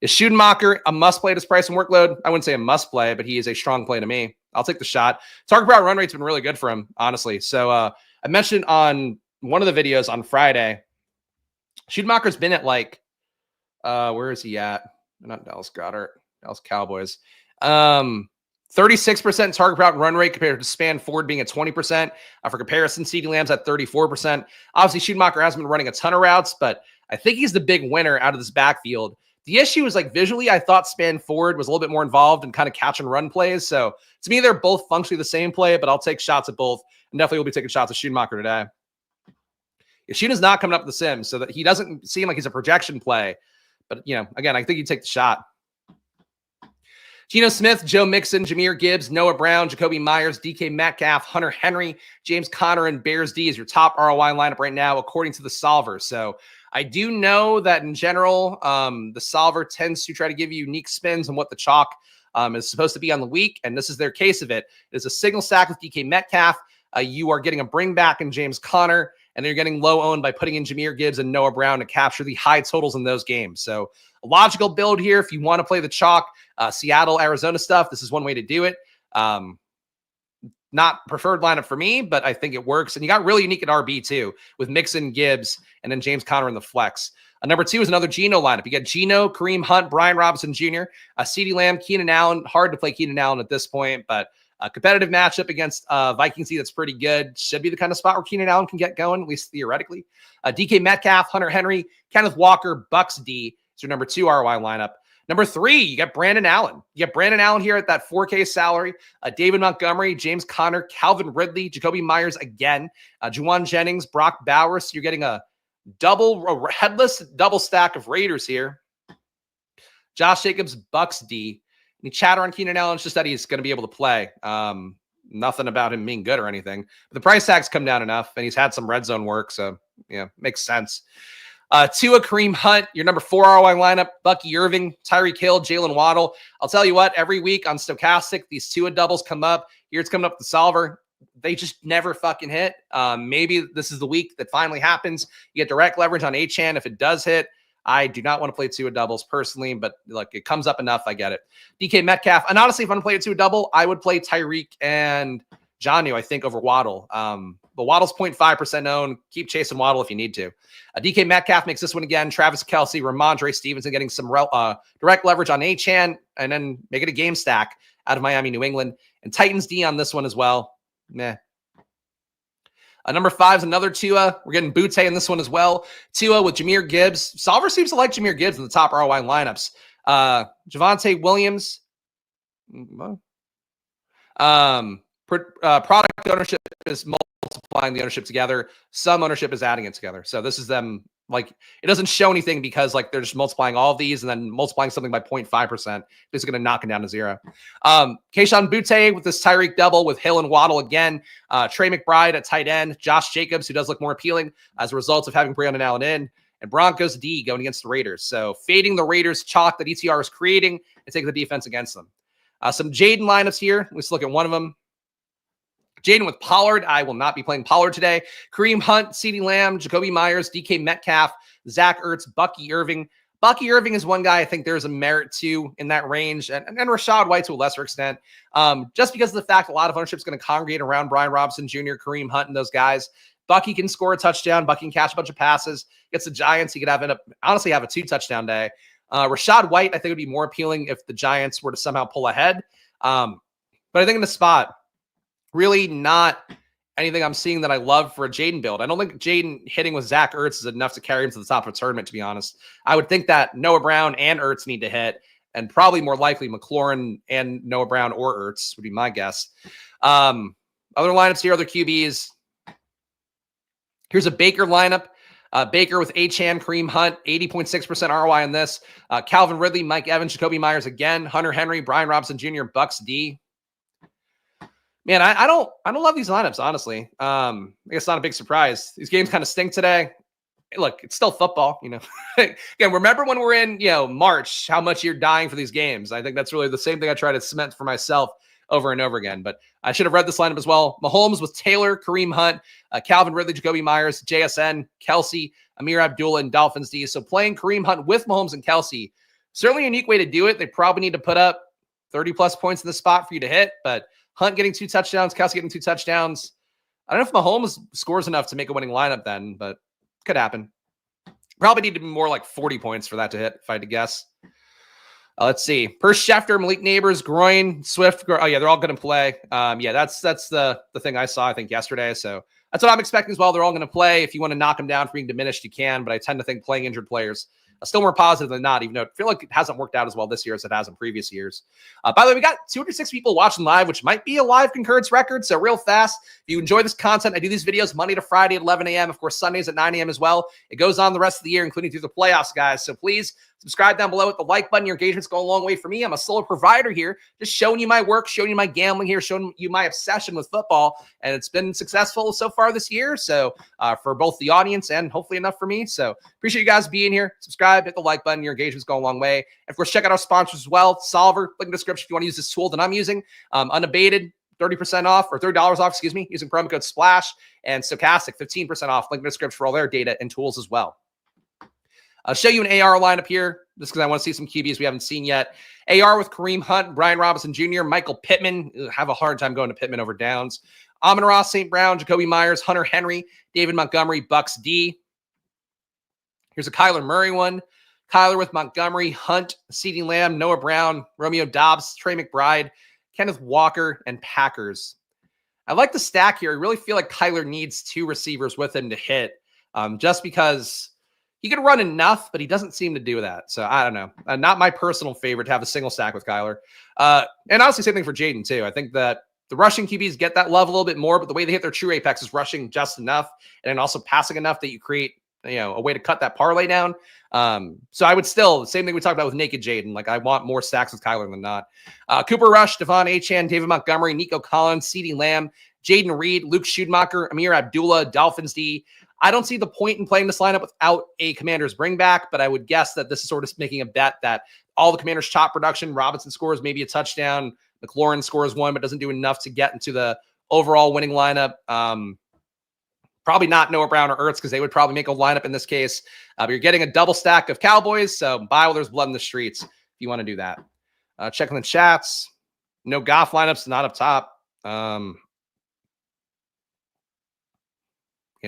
Is Schumacher a must play at his price and workload? I wouldn't say a must play, but he is a strong play to me. I'll take the shot. Target per hour run rate's been really good for him, honestly. So I mentioned on one of the videos on Friday, Schumacher's been at like, where is he at? Not Dallas Goddard, Dallas Cowboys. 36% target per out run rate compared to Span Ford being at 20%. For comparison, CeeDee Lamb's at 34%. Obviously, Schumacher hasn't been running a ton of routes, but I think he's the big winner out of this backfield. The issue is, like, visually, I thought Span Ford was a little bit more involved in kind of catch and run plays. So to me, they're both functionally the same play, but I'll take shots at both, and definitely will be taking shots at Schumacher today. Schumacher's not coming up with the sim, so that he doesn't seem like he's a projection play. But, you know, again, I think you take the shot. Geno Smith, Joe Mixon, Jahmyr Gibbs, Noah Brown, Jacoby Myers, DK Metcalf, Hunter Henry, James Conner, and Bears D is your top ROI lineup right now, according to the solver. So I do know that in general, the solver tends to try to give you unique spins on what the chalk is supposed to be on the week. And this is their case of it. It's a signal stack with DK Metcalf. You are getting a bring back in James Conner, and they're getting low owned by putting in Jahmyr Gibbs and Noah Brown to capture the high totals in those games. So a logical build here. If you want to play the chalk, Seattle, Arizona stuff, this is one way to do it. Not preferred lineup for me, but I think it works. And you got really unique at RB too, with Mixon, Gibbs, and then James Conner in the flex. Number 2 is another Geno lineup. You got Geno, Kareem Hunt, Brian Robinson Jr., CeeDee Lamb, Keenan Allen. Hard to play Keenan Allen at this point, but a competitive matchup against Vikings D that's pretty good. Should be the kind of spot where Keenan Allen can get going, at least theoretically. DK Metcalf, Hunter Henry, Kenneth Walker, Bucks D is your number 2 ROI lineup. Number 3, you got Brandon Allen. You got Brandon Allen here at that 4K salary. David Montgomery, James Conner, Calvin Ridley, Jacoby Myers again, Juwan Jennings, Brock Bowers. So you're getting a headless double stack of Raiders here. Josh Jacobs, Bucks D. Any chatter on Keenan Allen? It's just that he's going to be able to play. Nothing about him being good or anything. But the price tag's come down enough, and he's had some red zone work, so yeah, makes sense. Tua, Kareem Hunt, your number 4 ROI lineup, Bucky Irving, Tyreek Hill, Jalen Waddle. I'll tell you what, every week on Stochastic, these Tua doubles come up. Here it's coming up the solver. They just never fucking hit. Maybe this is the week that finally happens. You get direct leverage on Achane if it does hit. I do not want to play Tua doubles personally, but look, it comes up enough. I get it. DK Metcalf. And honestly, if I'm going to play a Tua double, I would play Tyreek and Jonnu, I think, over Waddle. But Waddle's 0.5% owned. Keep chasing Waddle if you need to. DK Metcalf makes this one again. Travis Kelce, Ramondre Stevenson getting some direct leverage on Achane, and then make it a game stack out of Miami, New England. And Titans D on this one as well. Meh. Number 5 is another Tua. We're getting Butte in this one as well. Tua with Jahmyr Gibbs. Solver seems to like Jahmyr Gibbs in the top ROI lineups. Javonte Williams. Product ownership is multiplying the ownership together. Some ownership is adding it together. So this is them like it doesn't show anything because like they're just multiplying all of these and then multiplying something by 0.5%. It's going to knock it down to 0. Kayshon Boutte with this Tyreek double with Hill and Waddle again. Trey McBride at tight end. Josh Jacobs, who does look more appealing as a result of having Brandon Allen in. And Broncos D going against the Raiders. So fading the Raiders chalk that ETR is creating and taking the defense against them. Some Jaden lineups here. Let's look at one of them. Jaden with Pollard. I will not be playing Pollard today. Kareem Hunt, CeeDee Lamb, Jacoby Myers, DK Metcalf, Zach Ertz, Bucky Irving. Bucky Irving is one guy I think there's a merit to in that range, and Rachaad White to a lesser extent, just because of the fact a lot of ownership is going to congregate around Brian Robinson Jr., Kareem Hunt, and those guys. Bucky can score a touchdown. Bucky can catch a bunch of passes. Gets the Giants. He could have a 2-touchdown day. Rachaad White, I think, would be more appealing if the Giants were to somehow pull ahead. But I think in the spot, really not anything I'm seeing that I love for a Jaden build. I don't think Jaden hitting with Zach Ertz is enough to carry him to the top of a tournament, to be honest. I would think that Noah Brown and Ertz need to hit, and probably more likely McLaurin and Noah Brown or Ertz would be my guess. Other lineups here, other QBs. Here's a Baker lineup. Baker with Achane, Kareem Hunt, 80.6% ROI on this. Calvin Ridley, Mike Evans, Jacoby Myers again, Hunter Henry, Brian Robinson Jr., Bucks D. Man, I don't love these lineups, honestly. I guess it's not a big surprise. These games kind of stink today. Look, it's still football, you know. Again, remember when we're in, March, how much you're dying for these games. I think that's really the same thing I try to cement for myself over and over again. But I should have read this lineup as well. Mahomes with Taylor, Kareem Hunt, Calvin Ridley, Jacoby Myers, JSN, Kelsey, Amir Abdullah, and Dolphins D. So playing Kareem Hunt with Mahomes and Kelsey, certainly a unique way to do it. They probably need to put up 30-plus points in the spot for you to hit, but Hunt getting 2 touchdowns, Kelsey getting 2 touchdowns. I don't know if Mahomes scores enough to make a winning lineup then, but could happen. Probably need to be more like 40 points for that to hit, if I had to guess. Let's see. Per Schefter, Malik Neighbors, Groin, Swift. Oh, yeah, they're all going to play. That's the thing I saw, I think, yesterday. So that's what I'm expecting as well. They're all going to play. If you want to knock them down for being diminished, you can. But I tend to think playing injured players still more positive than not, even though I feel like it hasn't worked out as well this year as it has in previous years. By the way, we got 206 people watching live, which might be a live concurrence record. So real fast, if you enjoy this content, I do these videos Monday to Friday at 11 a.m. Of course, Sundays at 9 a.m. as well. It goes on the rest of the year, including through the playoffs, guys. So please subscribe down below with the like button. Your engagements go a long way for me. I'm a solo provider here, just showing you my work, showing you my gambling here, showing you my obsession with football. And it's been successful so far this year. So for both the audience and hopefully enough for me. So appreciate you guys being here. Subscribe, hit the like button. Your engagements go a long way. And of course, check out our sponsors as well. Solver, link in the description if you want to use this tool that I'm using. Unabated, 30% off or $30 off, using promo code SPLASH, and Stochastic, 15% off. Link in the description for all their data and tools as well. I'll show you an AR lineup here, just because I want to see some QBs we haven't seen yet. AR with Kareem Hunt, Brian Robinson Jr., Michael Pittman. Have a hard time going to Pittman over Downs. Amon-Ra St. Brown, Jacoby Myers, Hunter Henry, David Montgomery, Bucks D. Here's a Kyler Murray one. Kyler with Montgomery, Hunt, CeeDee Lamb, Noah Brown, Romeo Doubs, Trey McBride, Kenneth Walker, and Packers. I like the stack here. I really feel like Kyler needs 2 receivers with him to hit, just because he can run enough, but he doesn't seem to do that. So I don't know. Not my personal favorite to have a single stack with Kyler. And honestly, same thing for Jaden too. I think that the rushing QBs get that love a little bit more, but the way they hit their true apex is rushing just enough and then also passing enough that you create, a way to cut that parlay down. So I would still, same thing we talked about with Naked Jaden. Like I want more stacks with Kyler than not. Cooper Rush, Devon Achane, David Montgomery, Nico Collins, CeeDee Lamb, Jaden Reed, Luke Schumacher, Amir Abdullah, Dolphins D. I don't see the point in playing this lineup without a Commanders bring back, but I would guess that this is sort of making a bet that all the Commanders chop production, Robinson scores maybe a touchdown, McLaurin scores 1, but doesn't do enough to get into the overall winning lineup. Probably not Noah Brown or Ertz because they would probably make a lineup in this case. But you're getting a double stack of Cowboys, so buy while there's blood in the streets if you want to do that. Checking the chats. No Goff lineups, not up top. Yeah,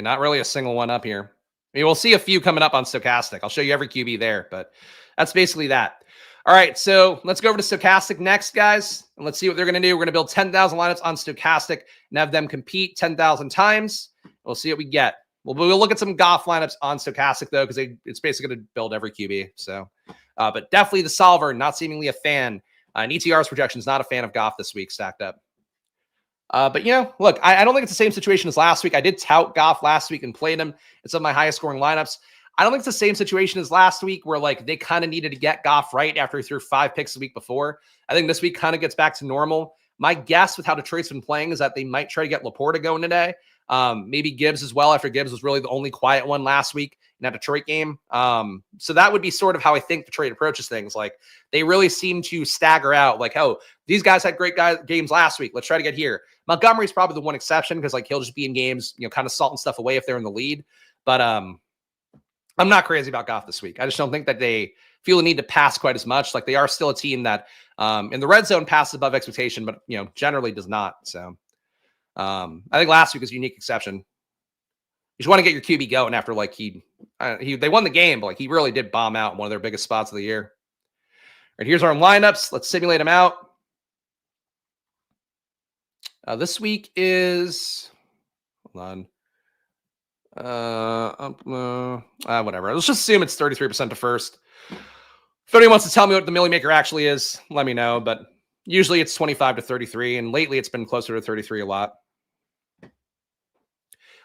not really a single one up here. I mean, we'll see a few coming up on Stochastic. I'll show you every QB there, but that's basically that. All right, so let's go over to Stochastic next, guys, and let's see what they're going to do. We're going to build 10,000 lineups on Stochastic and have them compete 10,000 times. We'll see what we get. We'll look at some Goff lineups on Stochastic, though, because it's basically going to build every QB. So, but definitely the solver, not seemingly a fan. And ETR's projections, not a fan of Goff this week, stacked up. But, look, I don't think it's the same situation as last week. I did tout Goff last week and played him in some of my highest scoring lineups. I don't think it's the same situation as last week where like they kind of needed to get Goff right after he threw 5 picks the week before. I think this week kind of gets back to normal. My guess with how Detroit's been playing is that they might try to get Laporta going today. Maybe Gibbs as well, after Gibbs was really the only quiet one last week in that Detroit game. So that would be sort of how I think Detroit approaches things. Like they really seem to stagger out like, oh, these guys had great games last week. Let's try to get here. Montgomery's probably the one exception because like he'll just be in games, kind of salting stuff away if they're in the lead. But I'm not crazy about Goff this week. I just don't think that they feel the need to pass quite as much. Like they are still a team that in the red zone passes above expectation, but generally does not. So I think last week was a unique exception. You just want to get your QB going after like they won the game, but like he really did bomb out in one of their biggest spots of the year. All right, here's our lineups. Let's simulate them out. This week is hold on. Whatever. Let's just assume it's 33% to first. If anyone wants to tell me what the Millie Maker actually is, let me know. But usually it's 25 to 33, and lately it's been closer to 33 a lot.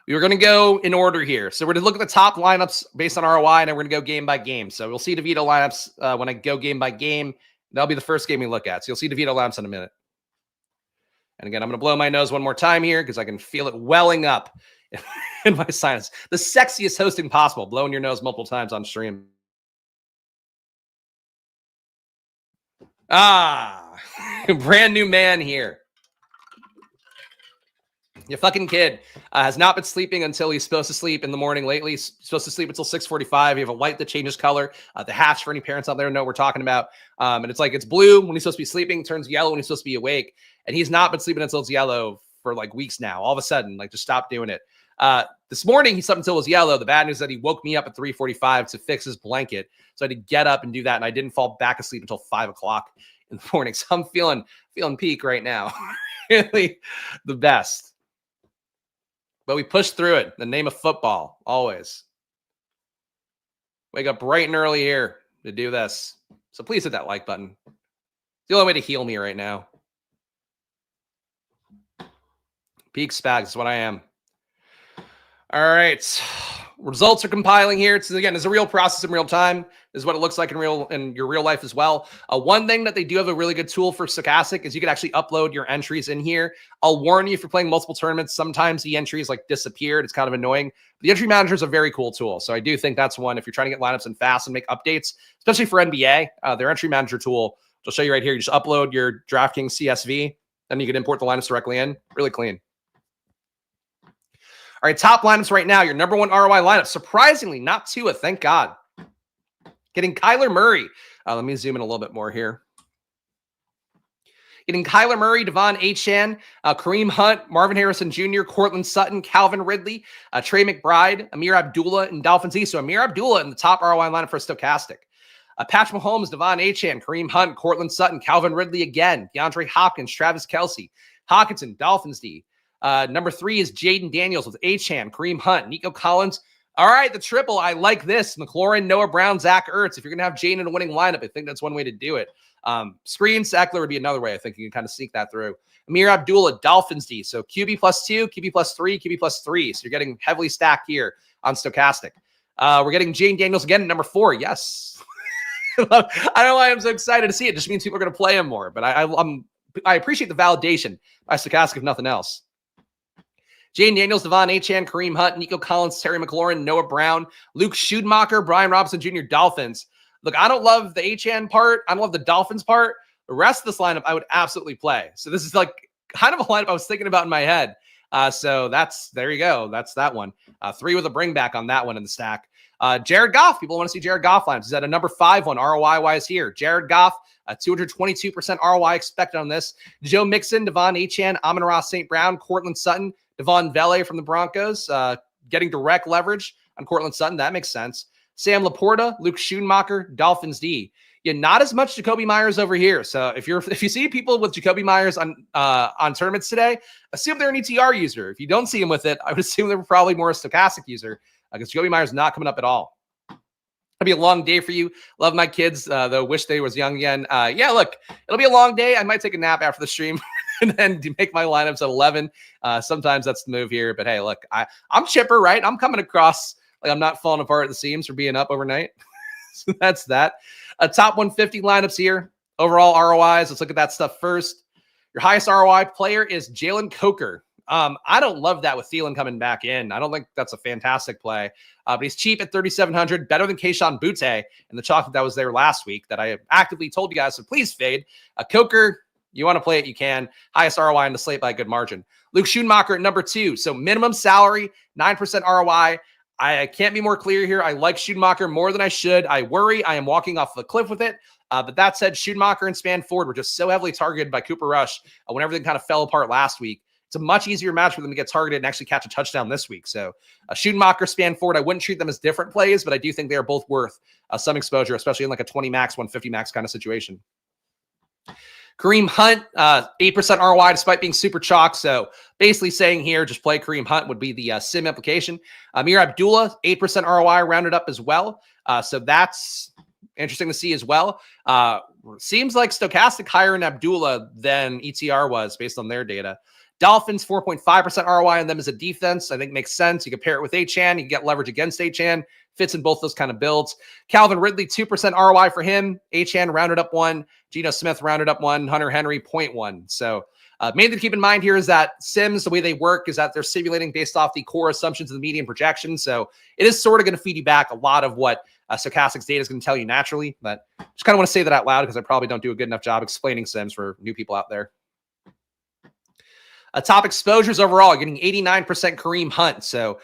We were going to go in order here. So we're going to look at the top lineups based on ROI, and then we're going to go game by game. So we'll see DeVito lineups when I go game by game. That'll be the first game we look at. So you'll see DeVito lineups in a minute. And again, I'm going to blow my nose one more time here because I can feel it welling up in my sinus. The sexiest hosting possible, blowing your nose multiple times on stream. Brand new man here. Your fucking kid has not been sleeping until he's supposed to sleep in the morning lately. He's supposed to sleep until 6:45. You have a light that changes color. The hatch, for any parents out there know what we're talking about. And it's blue when he's supposed to be sleeping, turns yellow when he's supposed to be awake. And he's not been sleeping until it's yellow for like weeks now. All of a sudden, just stop doing it. This morning, he slept until it was yellow. The bad news is that he woke me up at 3:45 to fix his blanket. So I had to get up and do that. And I didn't fall back asleep until 5 o'clock in the morning. So I'm feeling peak right now. Really the best. But we pushed through it. In the name of football, always. Wake up bright and early here to do this. So please hit that like button. It's the only way to heal me right now. Peak Spags is what I am. All right. Results are compiling here. It's a real process in real time. This is what it looks like in your real life as well. One thing that they do have a really good tool for Stochastic is you can actually upload your entries in here. I'll warn you, if you're playing multiple tournaments, sometimes the entries disappeared. It's kind of annoying. The entry manager is a very cool tool. So I do think that's one if you're trying to get lineups in fast and make updates, especially for NBA. Their entry manager tool, which I'll show you right here. You just upload your DraftKings CSV, then you can import the lineups directly in. Really clean. All right, top lineups right now. Your number one ROI lineup. Surprisingly, not Tua, thank God. Getting Kyler Murray. Let me zoom in a little bit more here. Getting Kyler Murray, Devon Achane, Kareem Hunt, Marvin Harrison Jr., Cortland Sutton, Calvin Ridley, Trey McBride, Amir Abdullah, and Dolphins E. So Amir Abdullah in the top ROI lineup for Stochastic. Patrick Mahomes, Devon Achane, Kareem Hunt, Cortland Sutton, Calvin Ridley again, DeAndre Hopkins, Travis Kelce, Hawkinson, Dolphins D. Number 3 is Jaden Daniels with Achane, Kareem Hunt, Nico Collins. All right, the triple. I like this. McLaurin, Noah Brown, Zach Ertz. If you're going to have Jaden in a winning lineup, I think that's one way to do it. Screen Sackler would be another way. I think you can kind of sneak that through. Amir Abdullah, Dolphins D. So QB +2, QB +3, QB +3. So you're getting heavily stacked here on Stochastic. We're getting Jaden Daniels again at number 4. Yes. I don't know why I'm so excited to see it. It just means people are going to play him more. But I appreciate the validation by Stochastic, if nothing else. Jaden Daniels, Devon Achane, Kareem Hunt, Nico Collins, Terry McLaurin, Noah Brown, Luke Schumacher, Brian Robinson Jr., Dolphins. Look, I don't love the Achane part. I don't love the Dolphins part. The rest of this lineup, I would absolutely play. So this is kind of a lineup I was thinking about in my head. So there you go. That's that one. 3 with a bring back on that one in the stack. Jared Goff. People want to see Jared Goff lineups. He's at a number 5 one ROI-wise here. Jared Goff, 222% ROI expected on this. Joe Mixon, Devon Achane, Amon-Ra St. Brown, Cortland Sutton, Devon Vele from the Broncos, getting direct leverage on Cortland Sutton. That makes sense. Sam Laporta, Luke Schoonmaker, Dolphins D. Yeah, not as much Jacoby Myers over here. So if you see people with Jacoby Myers on tournaments today, assume they're an ETR user. If you don't see them with it, I would assume they're probably more a Stochastic user because Jacoby Myers is not coming up at all. It'll be a long day for you. Love my kids, though. Wish they was young again. Yeah, look, it'll be a long day. I might take a nap after the stream and then make my lineups at 11. Sometimes that's the move here. But hey, look, I'm chipper, right? I'm coming across Like I'm not falling apart at the seams for being up overnight. So that's that. Top 150 lineups here. Overall ROIs. Let's look at that stuff first. Your highest ROI player is Jalen Coker. I don't love that with Thielen coming back in. I don't think that's a fantastic play. But he's cheap at 3,700, better than Kayshon Boutte and the chocolate that was there last week that I actively told you guys, so please fade. Coker, you want to play it, you can. Highest ROI in the slate by a good margin. Luke Schoonmaker at number 2. So minimum salary, 9% ROI. I can't be more clear here. I like Schoonmaker more than I should. I worry I am walking off the cliff with it. But that said, Schoonmaker and Span Ford were just so heavily targeted by Cooper Rush when everything kind of fell apart last week. It's a much easier match for them to get targeted and actually catch a touchdown this week. So Schoonmaker, Span Ford, I wouldn't treat them as different plays, but I do think they are both worth some exposure, especially in like a 20 max, 150 max kind of situation. Kareem Hunt, 8% ROI despite being super chalk. So basically saying here, just play Kareem Hunt would be the sim implication. Amir Abdullah, 8% ROI rounded up as well. So that's interesting to see as well. Seems like Stochastic higher in Abdullah than ETR was based on their data. Dolphins, 4.5% ROI on them as a defense. I think makes sense. You can pair it with Achane. You can get leverage against Achane. Fits in both those kind of builds. Calvin Ridley, 2% ROI for him. Achane rounded up 1. Geno Smith rounded up 1. Hunter Henry, 0.1. So main thing to keep in mind here is that sims, the way they work is that they're simulating based off the core assumptions of the median projection. So it is sort of going to feed you back a lot of what Stochastic's data is going to tell you naturally. But just kind of want to say that out loud because I probably don't do a good enough job explaining sims for new people out there. Top exposures overall, getting 89% Kareem Hunt. So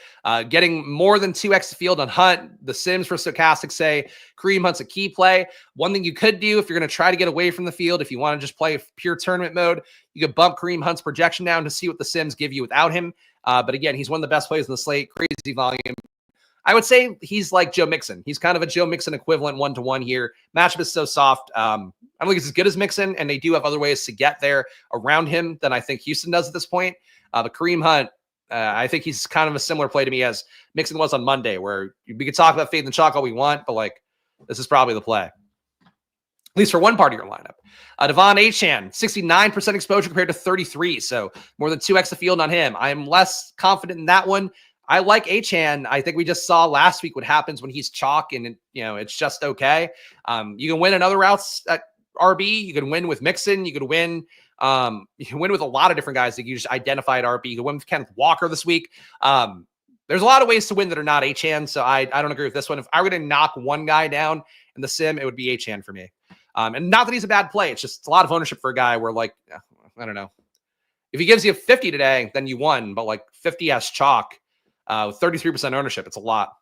getting more than 2x the field on Hunt. The sims for Stochastic say Kareem Hunt's a key play. One thing you could do if you're going to try to get away from the field, if you want to just play pure tournament mode, you could bump Kareem Hunt's projection down to see what the sims give you without him. But again, he's one of the best players in the slate. Crazy volume. I would say he's like Joe Mixon. He's kind of a Joe Mixon equivalent 1-to-1 here. Matchup is so soft. I don't think it's as good as Mixon, and they do have other ways to get there around him than I think Houston does at this point. But Kareem Hunt, I think he's kind of a similar play to me as Mixon was on Monday, where we could talk about fade and chalk all we want, but like this is probably the play, at least for one part of your lineup. Devon Achane, 69% exposure compared to 33, so more than 2x the field on him. I am less confident in that one. I like Achane. I think we just saw last week what happens when he's chalk and, it's just okay. You can win in other routes at RB. You can win with Mixon. You could win. You can win with a lot of different guys that you just identify at RB. You can win with Kenneth Walker this week. There's a lot of ways to win that are not Achane. So I don't agree with this one. If I were going to knock one guy down in the sim, it would be Achane for me. And not that he's a bad play. It's just a lot of ownership for a guy where I don't know. If he gives you 50 today, then you won. But like 50 has chalk. With 33% ownership, it's a lot.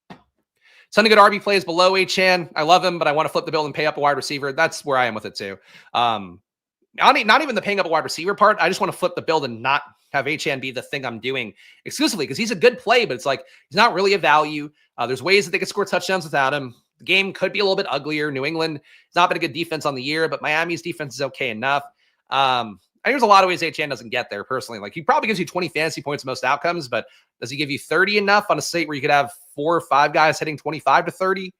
Ton of good RB plays below Achane. I love him, but I want to flip the bill and pay up a wide receiver. That's where I am with it too. Not even the paying up a wide receiver part. I just want to flip the build and not have Achane be the thing I'm doing exclusively because he's a good play, but it's like he's not really a value. There's ways that they could score touchdowns without him. The game could be a little bit uglier. New England has not been a good defense on the year, but Miami's defense is okay enough. I think there's a lot of ways Achane doesn't get there personally. Like he probably gives you 20 fantasy points most outcomes, but does he give you 30 enough on a slate where you could have 4 or 5 guys hitting 25 to 30?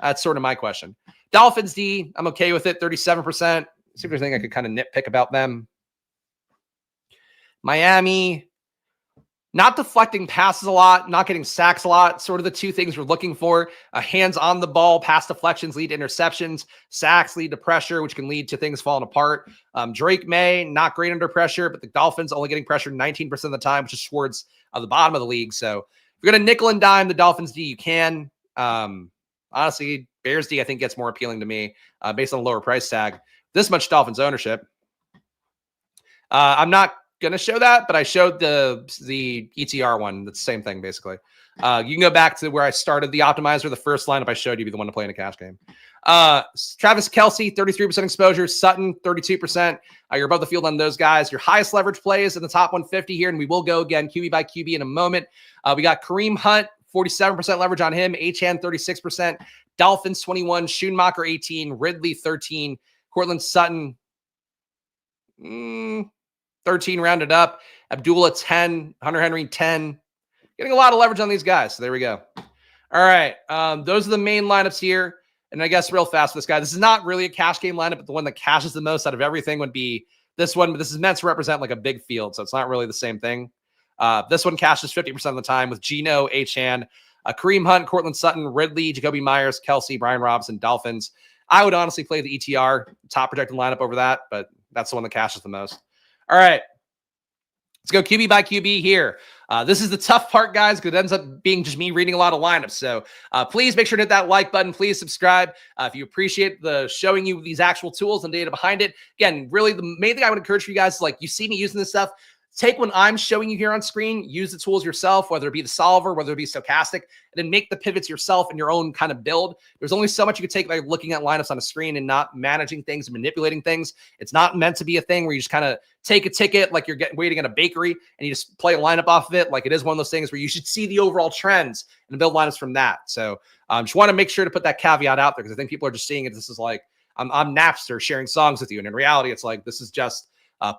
That's sort of my question. Dolphins D, I'm okay with it. 37%. See if there's anything I could kind of nitpick about them. Miami, not deflecting passes a lot, not getting sacks a lot. Sort of the two things we're looking for. Hands on the ball, pass deflections lead to interceptions. Sacks lead to pressure, which can lead to things falling apart. Drake May, not great under pressure, but the Dolphins only getting pressured 19% of the time, which is towards the bottom of the league. So if you're going to nickel and dime the Dolphins D, you can. Honestly, Bears D, I think, gets more appealing to me based on a lower price tag. This much Dolphins ownership. I'm not going to show that, but I showed the ETR one. That's the same thing, basically. You can go back to where I started the optimizer. The first lineup I showed you be the one to play in a cash game. Travis Kelce, 33% exposure. Sutton, 32%. You're above the field on those guys. Your highest leverage plays in the top 150 here, and we will go again QB by QB in a moment. We got Kareem Hunt, 47% leverage on him. Achane, 36%. Dolphins, 21. Schoonmaker, 18. Ridley, 13. Cortland Sutton, 13 rounded up. Abdullah, 10. Hunter Henry, 10. Getting a lot of leverage on these guys. So there we go. All right. Those are the main lineups here. And I guess real fast for this guy. This is not really a cash game lineup, but the one that cashes the most out of everything would be this one. But this is meant to represent like a big field. So it's not really the same thing. This one cashes 50% of the time with Geno, Achane, Kareem Hunt, Cortland Sutton, Ridley, Jacoby Myers, Kelsey, Brian Robinson, Dolphins. I would honestly play the ETR top projected lineup over that, but that's the one that cashes the most. All right. Let's go QB by QB here. This is the tough part, guys, because it ends up being just me reading a lot of lineups. So please make sure to hit that like button. Please subscribe if you appreciate the showing you these actual tools and data behind it. Again, really the main thing I would encourage for you guys is like you see me using this stuff. Take what I'm showing you here on screen, use the tools yourself, whether it be the solver, whether it be stochastic, and then make the pivots yourself in your own kind of build. There's only so much you can take by looking at lineups on a screen and not managing things and manipulating things. It's not meant to be a thing where you just kind of take a ticket like you're waiting at a bakery and you just play a lineup off of it. Like it is one of those things where you should see the overall trends and build lineups from that. So just want to make sure to put that caveat out there because I think people are just seeing it. This is like, I'm Napster sharing songs with you. And in reality, it's like, this is just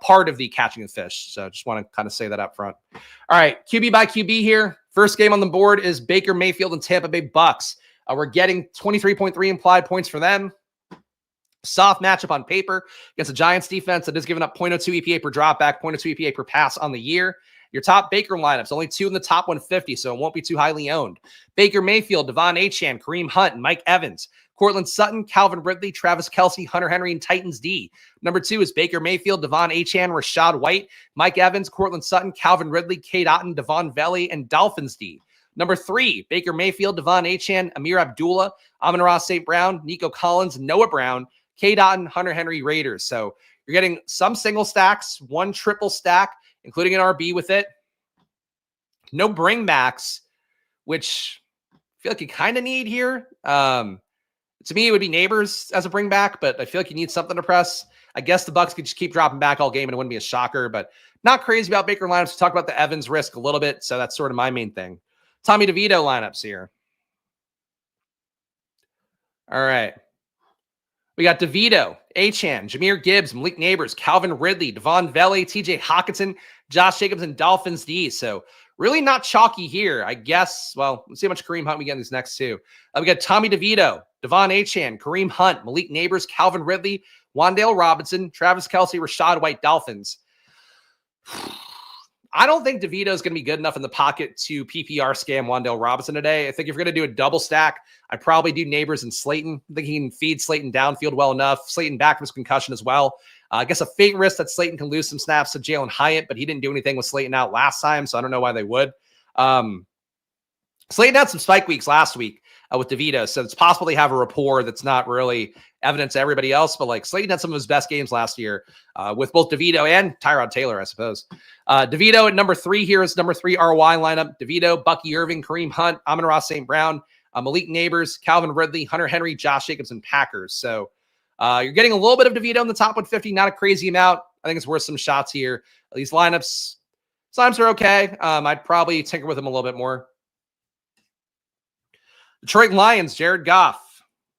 part of the catching of fish. So just want to kind of say that up front. All right, QB by QB here. First game on the board is Baker Mayfield and Tampa Bay Bucks. We're getting 23.3 implied points for them. Soft matchup on paper against a Giants defense that is giving up 0.02 EPA per dropback, 0.02 EPA per pass on the year. Your top Baker lineups, only 2 in the top 150, so it won't be too highly owned. Baker Mayfield, Devon Achane, Kareem Hunt, and Mike Evans. Cortland Sutton, Calvin Ridley, Travis Kelce, Hunter Henry, and Titans D. Number 2 is Baker Mayfield, Devon Achane, Rashad White, Mike Evans, Cortland Sutton, Calvin Ridley, Cade Otton, Devon Valley, and Dolphins D. Number 3, Baker Mayfield, Devon Achane, Amir Abdullah, Amon-Ra St. Brown, Nico Collins, Noah Brown, Cade Otton, Hunter Henry, Raiders. So you're getting some single stacks, one triple stack, including an RB with it. No bringbacks, which I feel like you kind of need here. To me, it would be Neighbors as a bring back, but I feel like you need something to press. I guess the Bucks could just keep dropping back all game and it wouldn't be a shocker, but not crazy about Baker lineups. We talk about the Evans risk a little bit, so that's sort of my main thing. Tommy DeVito lineups here. All right. We got DeVito, Achane, Jahmyr Gibbs, Malik Neighbors, Calvin Ridley, Devon Valley, TJ Hawkinson, Josh Jacobs, and Dolphins D. So really not chalky here, I guess. Well, let's see how much Kareem Hunt we get in these next two. We got Tommy DeVito, Devon Achane, Kareem Hunt, Malik Neighbors, Calvin Ridley, Wan'Dale Robinson, Travis Kelce, Rashad White, Dolphins. I don't think DeVito is going to be good enough in the pocket to PPR scam Wan'Dale Robinson today. I think if you're going to do a double stack, I'd probably do Neighbors and Slayton. I think he can feed Slayton downfield well enough. Slayton back from his concussion as well. I guess a faint risk that Slayton can lose some snaps to Jalen Hyatt, but he didn't do anything with Slayton out last time, so I don't know why they would. Slayton had some spike weeks last week with DeVito, so it's possible they have a rapport that's not really evident to everybody else, but like Slayton had some of his best games last year with both DeVito and Tyrod Taylor, I suppose. DeVito at number 3 here is number 3 ROI lineup. DeVito, Bucky Irving, Kareem Hunt, Amon-Ra St. Brown, Malik Neighbors, Calvin Ridley, Hunter Henry, Josh Jacobs, and Packers. So you're getting a little bit of DeVito in the top 150, not a crazy amount. I think it's worth some shots here. These lineups, sometimes are okay. I'd probably tinker with them a little bit more. Detroit Lions, Jared Goff.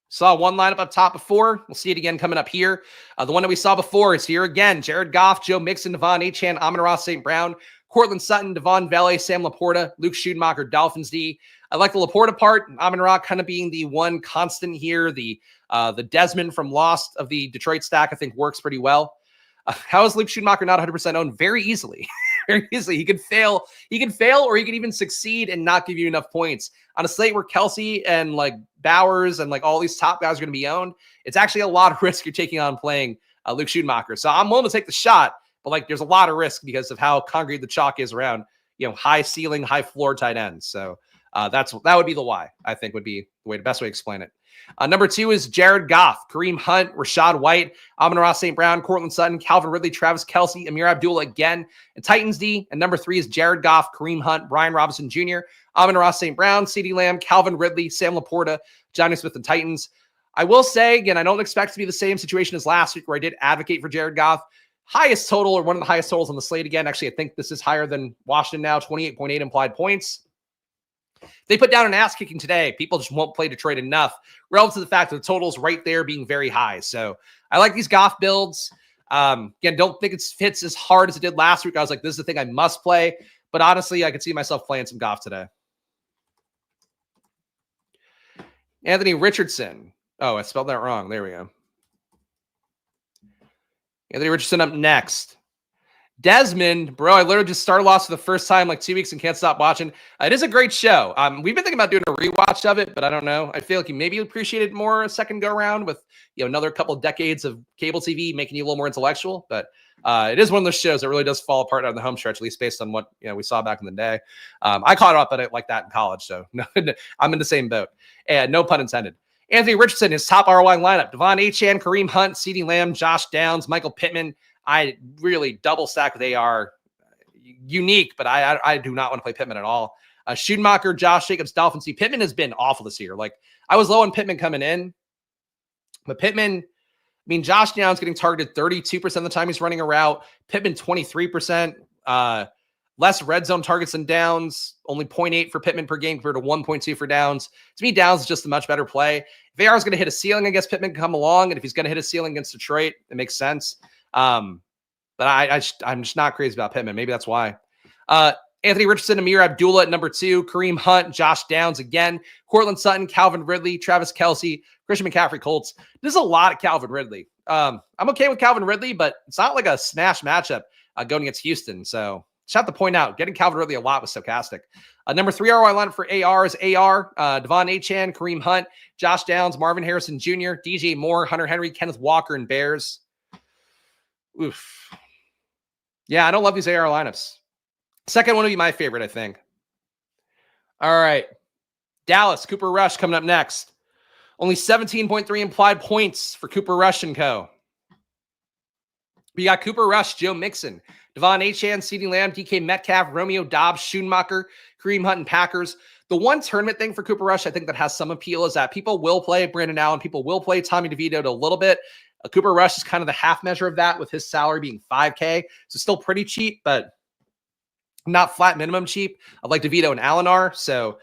Saw one lineup up top before. We'll see it again coming up here. The one that we saw before is here again. Jared Goff, Joe Mixon, Devon Achane, Amon-Ra St. Brown, Cortland Sutton, Devon Valley, Sam Laporta, Luke Schumacher, Dolphins D. I like the Laporta part. Amon-Ra kind of being the one constant here. The Desmond from Lost of the Detroit stack, I think, works pretty well. How is Luke Schumacher not 100% owned? Very easily. Very easily. He could fail. He could fail, or he could even succeed and not give you enough points. On a slate where Kelsey and like Bowers and like all these top guys are going to be owned, it's actually a lot of risk you're taking on playing Luke Schumacher. So I'm willing to take the shot, but like there's a lot of risk because of how concrete the chalk is around, high ceiling, high floor tight ends. So that would be the why, I think, would be the best way to explain it. Number 2 is Jared Goff, Kareem Hunt, Rashad White, Amon-Ra St. Brown, Cortland Sutton, Calvin Ridley, Travis Kelce, Amir Abdullah again, and Titans D. And number 3 is Jared Goff, Kareem Hunt, Brian Robinson Jr., Amon-Ra St. Brown, CeeDee Lamb, Calvin Ridley, Sam Laporta, Johnny Smith, and Titans. I will say, again, I don't expect to be the same situation as last week where I did advocate for Jared Goff. Highest total, or one of the highest totals on the slate again. Actually, I think this is higher than Washington now, 28.8 implied points. They put down an ass kicking today. People just won't play Detroit enough relative to the fact that the total's right there being very high. So I like these Goff builds. Again, don't think it fits as hard as it did last week. I was like, this is the thing I must play. But honestly, I could see myself playing some Goff today. Anthony Richardson. Oh, I spelled that wrong. There we go. Anthony Richardson up next. Desmond, bro, I literally just started Lost for the first time like 2 weeks and can't stop watching. It is a great show. We've been thinking about doing a rewatch of it, but I don't know. I feel like you maybe appreciate it more a second go around with another couple of decades of cable TV making you a little more intellectual. But it is one of those shows that really does fall apart on the home stretch, at least based on what we saw back in the day. I caught up at it like that in college, so I'm in the same boat. And no pun intended. Anthony Richardson, his top ROI lineup: Devon Achane, Kareem Hunt, CeeDee Lamb, Josh Downs, Michael Pittman. I really double stack with AR. Unique, but I do not want to play Pittman at all. Schumacher, Josh Jacobs, Dolphins. Pittman has been awful this year. Like, I was low on Pittman coming in, but Pittman, Josh Downs getting targeted 32% of the time he's running a route. Pittman 23%. Less red zone targets than Downs. Only 0.8 for Pittman per game compared to 1.2 for Downs. To me, Downs is just a much better play. If AR is going to hit a ceiling, I guess Pittman can come along, and if he's going to hit a ceiling against Detroit, it makes sense. But I'm just not crazy about Pittman. Maybe that's why. Anthony Richardson, Amir Abdullah at number 2, Kareem Hunt, Josh Downs again, Cortland Sutton, Calvin Ridley, Travis Kelce, Christian McCaffrey, Colts. There's a lot of Calvin Ridley. I'm okay with Calvin Ridley, but it's not like a smash matchup going against Houston. So just have to point out, getting Calvin Ridley a lot was stochastic. Number 3 ROI lineup for AR is AR, Devon Achane, Kareem Hunt, Josh Downs, Marvin Harrison Jr., DJ Moore, Hunter Henry, Kenneth Walker, and Bears. Oof. Yeah, I don't love these AR lineups. Second one would be my favorite, I think. All right. Dallas, Cooper Rush coming up next. Only 17.3 implied points for Cooper Rush and co. We got Cooper Rush, Joe Mixon, Devon Achane, CeeDee Lamb, DK Metcalf, Romeo Doubs, Schumacher, Kareem Hunt, and Packers. The one tournament thing for Cooper Rush I think that has some appeal is that people will play Brandon Allen. People will play Tommy DeVito a little bit. Cooper Rush is kind of the half measure of that with his salary being $5K. So still pretty cheap, but not flat minimum cheap. I'd like DeVito and Allen are. So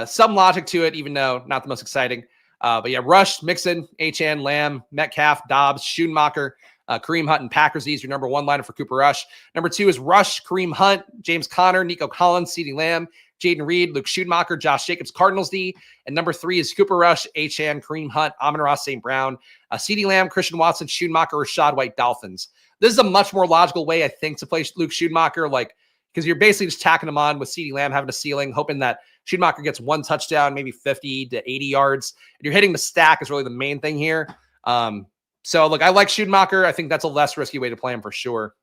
some logic to it, even though not the most exciting. But yeah, Rush, Mixon, Achane, Lamb, Metcalf, Dobbs, Schumacher, Kareem Hunt, and Packers. These are your number 1 lineup for Cooper Rush. Number 2 is Rush, Kareem Hunt, James Conner, Nico Collins, CeeDee Lamb, Jaden Reed, Luke Schumacher, Josh Jacobs, Cardinals D. And number 3 is Cooper Rush, Achane, Kareem Hunt, Amon-Ra St. Brown, CeeDee Lamb, Christian Watson, Schumacher, Rashad White, Dolphins. This is a much more logical way, I think, to play Luke Schumacher, because you're basically just tacking him on with CeeDee Lamb having a ceiling, hoping that Schumacher gets 1 touchdown, maybe 50 to 80 yards. And you're hitting the stack is really the main thing here. So, look, I like Schumacher. I think that's a less risky way to play him for sure.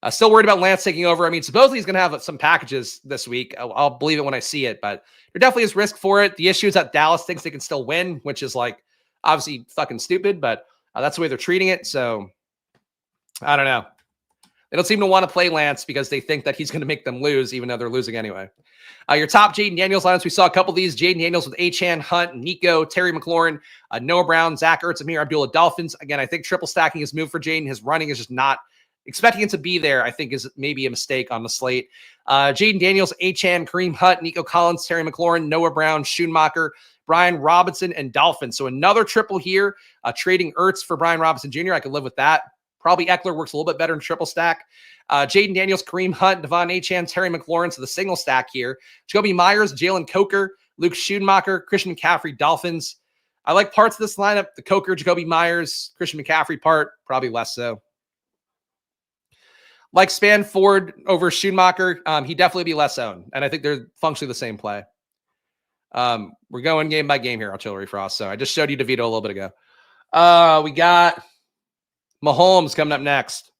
Still worried about Lance taking over. Supposedly he's going to have some packages this week. I'll believe it when I see it, but there definitely is risk for it. The issue is that Dallas thinks they can still win, which is obviously fucking stupid, but that's the way they're treating it. So I don't know. They don't seem to want to play Lance because they think that he's going to make them lose, even though they're losing anyway. Your top Jaden Daniels lineups, we saw a couple of these. Jaden Daniels with Achane, Hunt, Nico, Terry McLaurin, Noah Brown, Zach Ertz, Amir Abdullah, Dolphins. Again, I think triple stacking is moved for Jaden. His running is just not expecting it to be there, I think, is maybe a mistake on the slate. Jaden Daniels, Achane, Kareem Hunt, Nico Collins, Terry McLaurin, Noah Brown, Schumacher, Brian Robinson, and Dolphins. So another triple here, trading Ertz for Brian Robinson Jr. I could live with that. Probably Eckler works a little bit better in triple stack. Jaden Daniels, Kareem Hunt, Devon Achane, Terry McLaurin. So the single stack here. Jacoby Myers, Jalen Coker, Luke Schumacher, Christian McCaffrey, Dolphins. I like parts of this lineup. The Coker, Jacoby Myers, Christian McCaffrey part, probably less so. Like Spanford over Schumacher, he definitely be less owned. And I think they're functionally the same play. We're going game by game here, Artillery Frost. So I just showed you DeVito a little bit ago. We got Mahomes coming up next.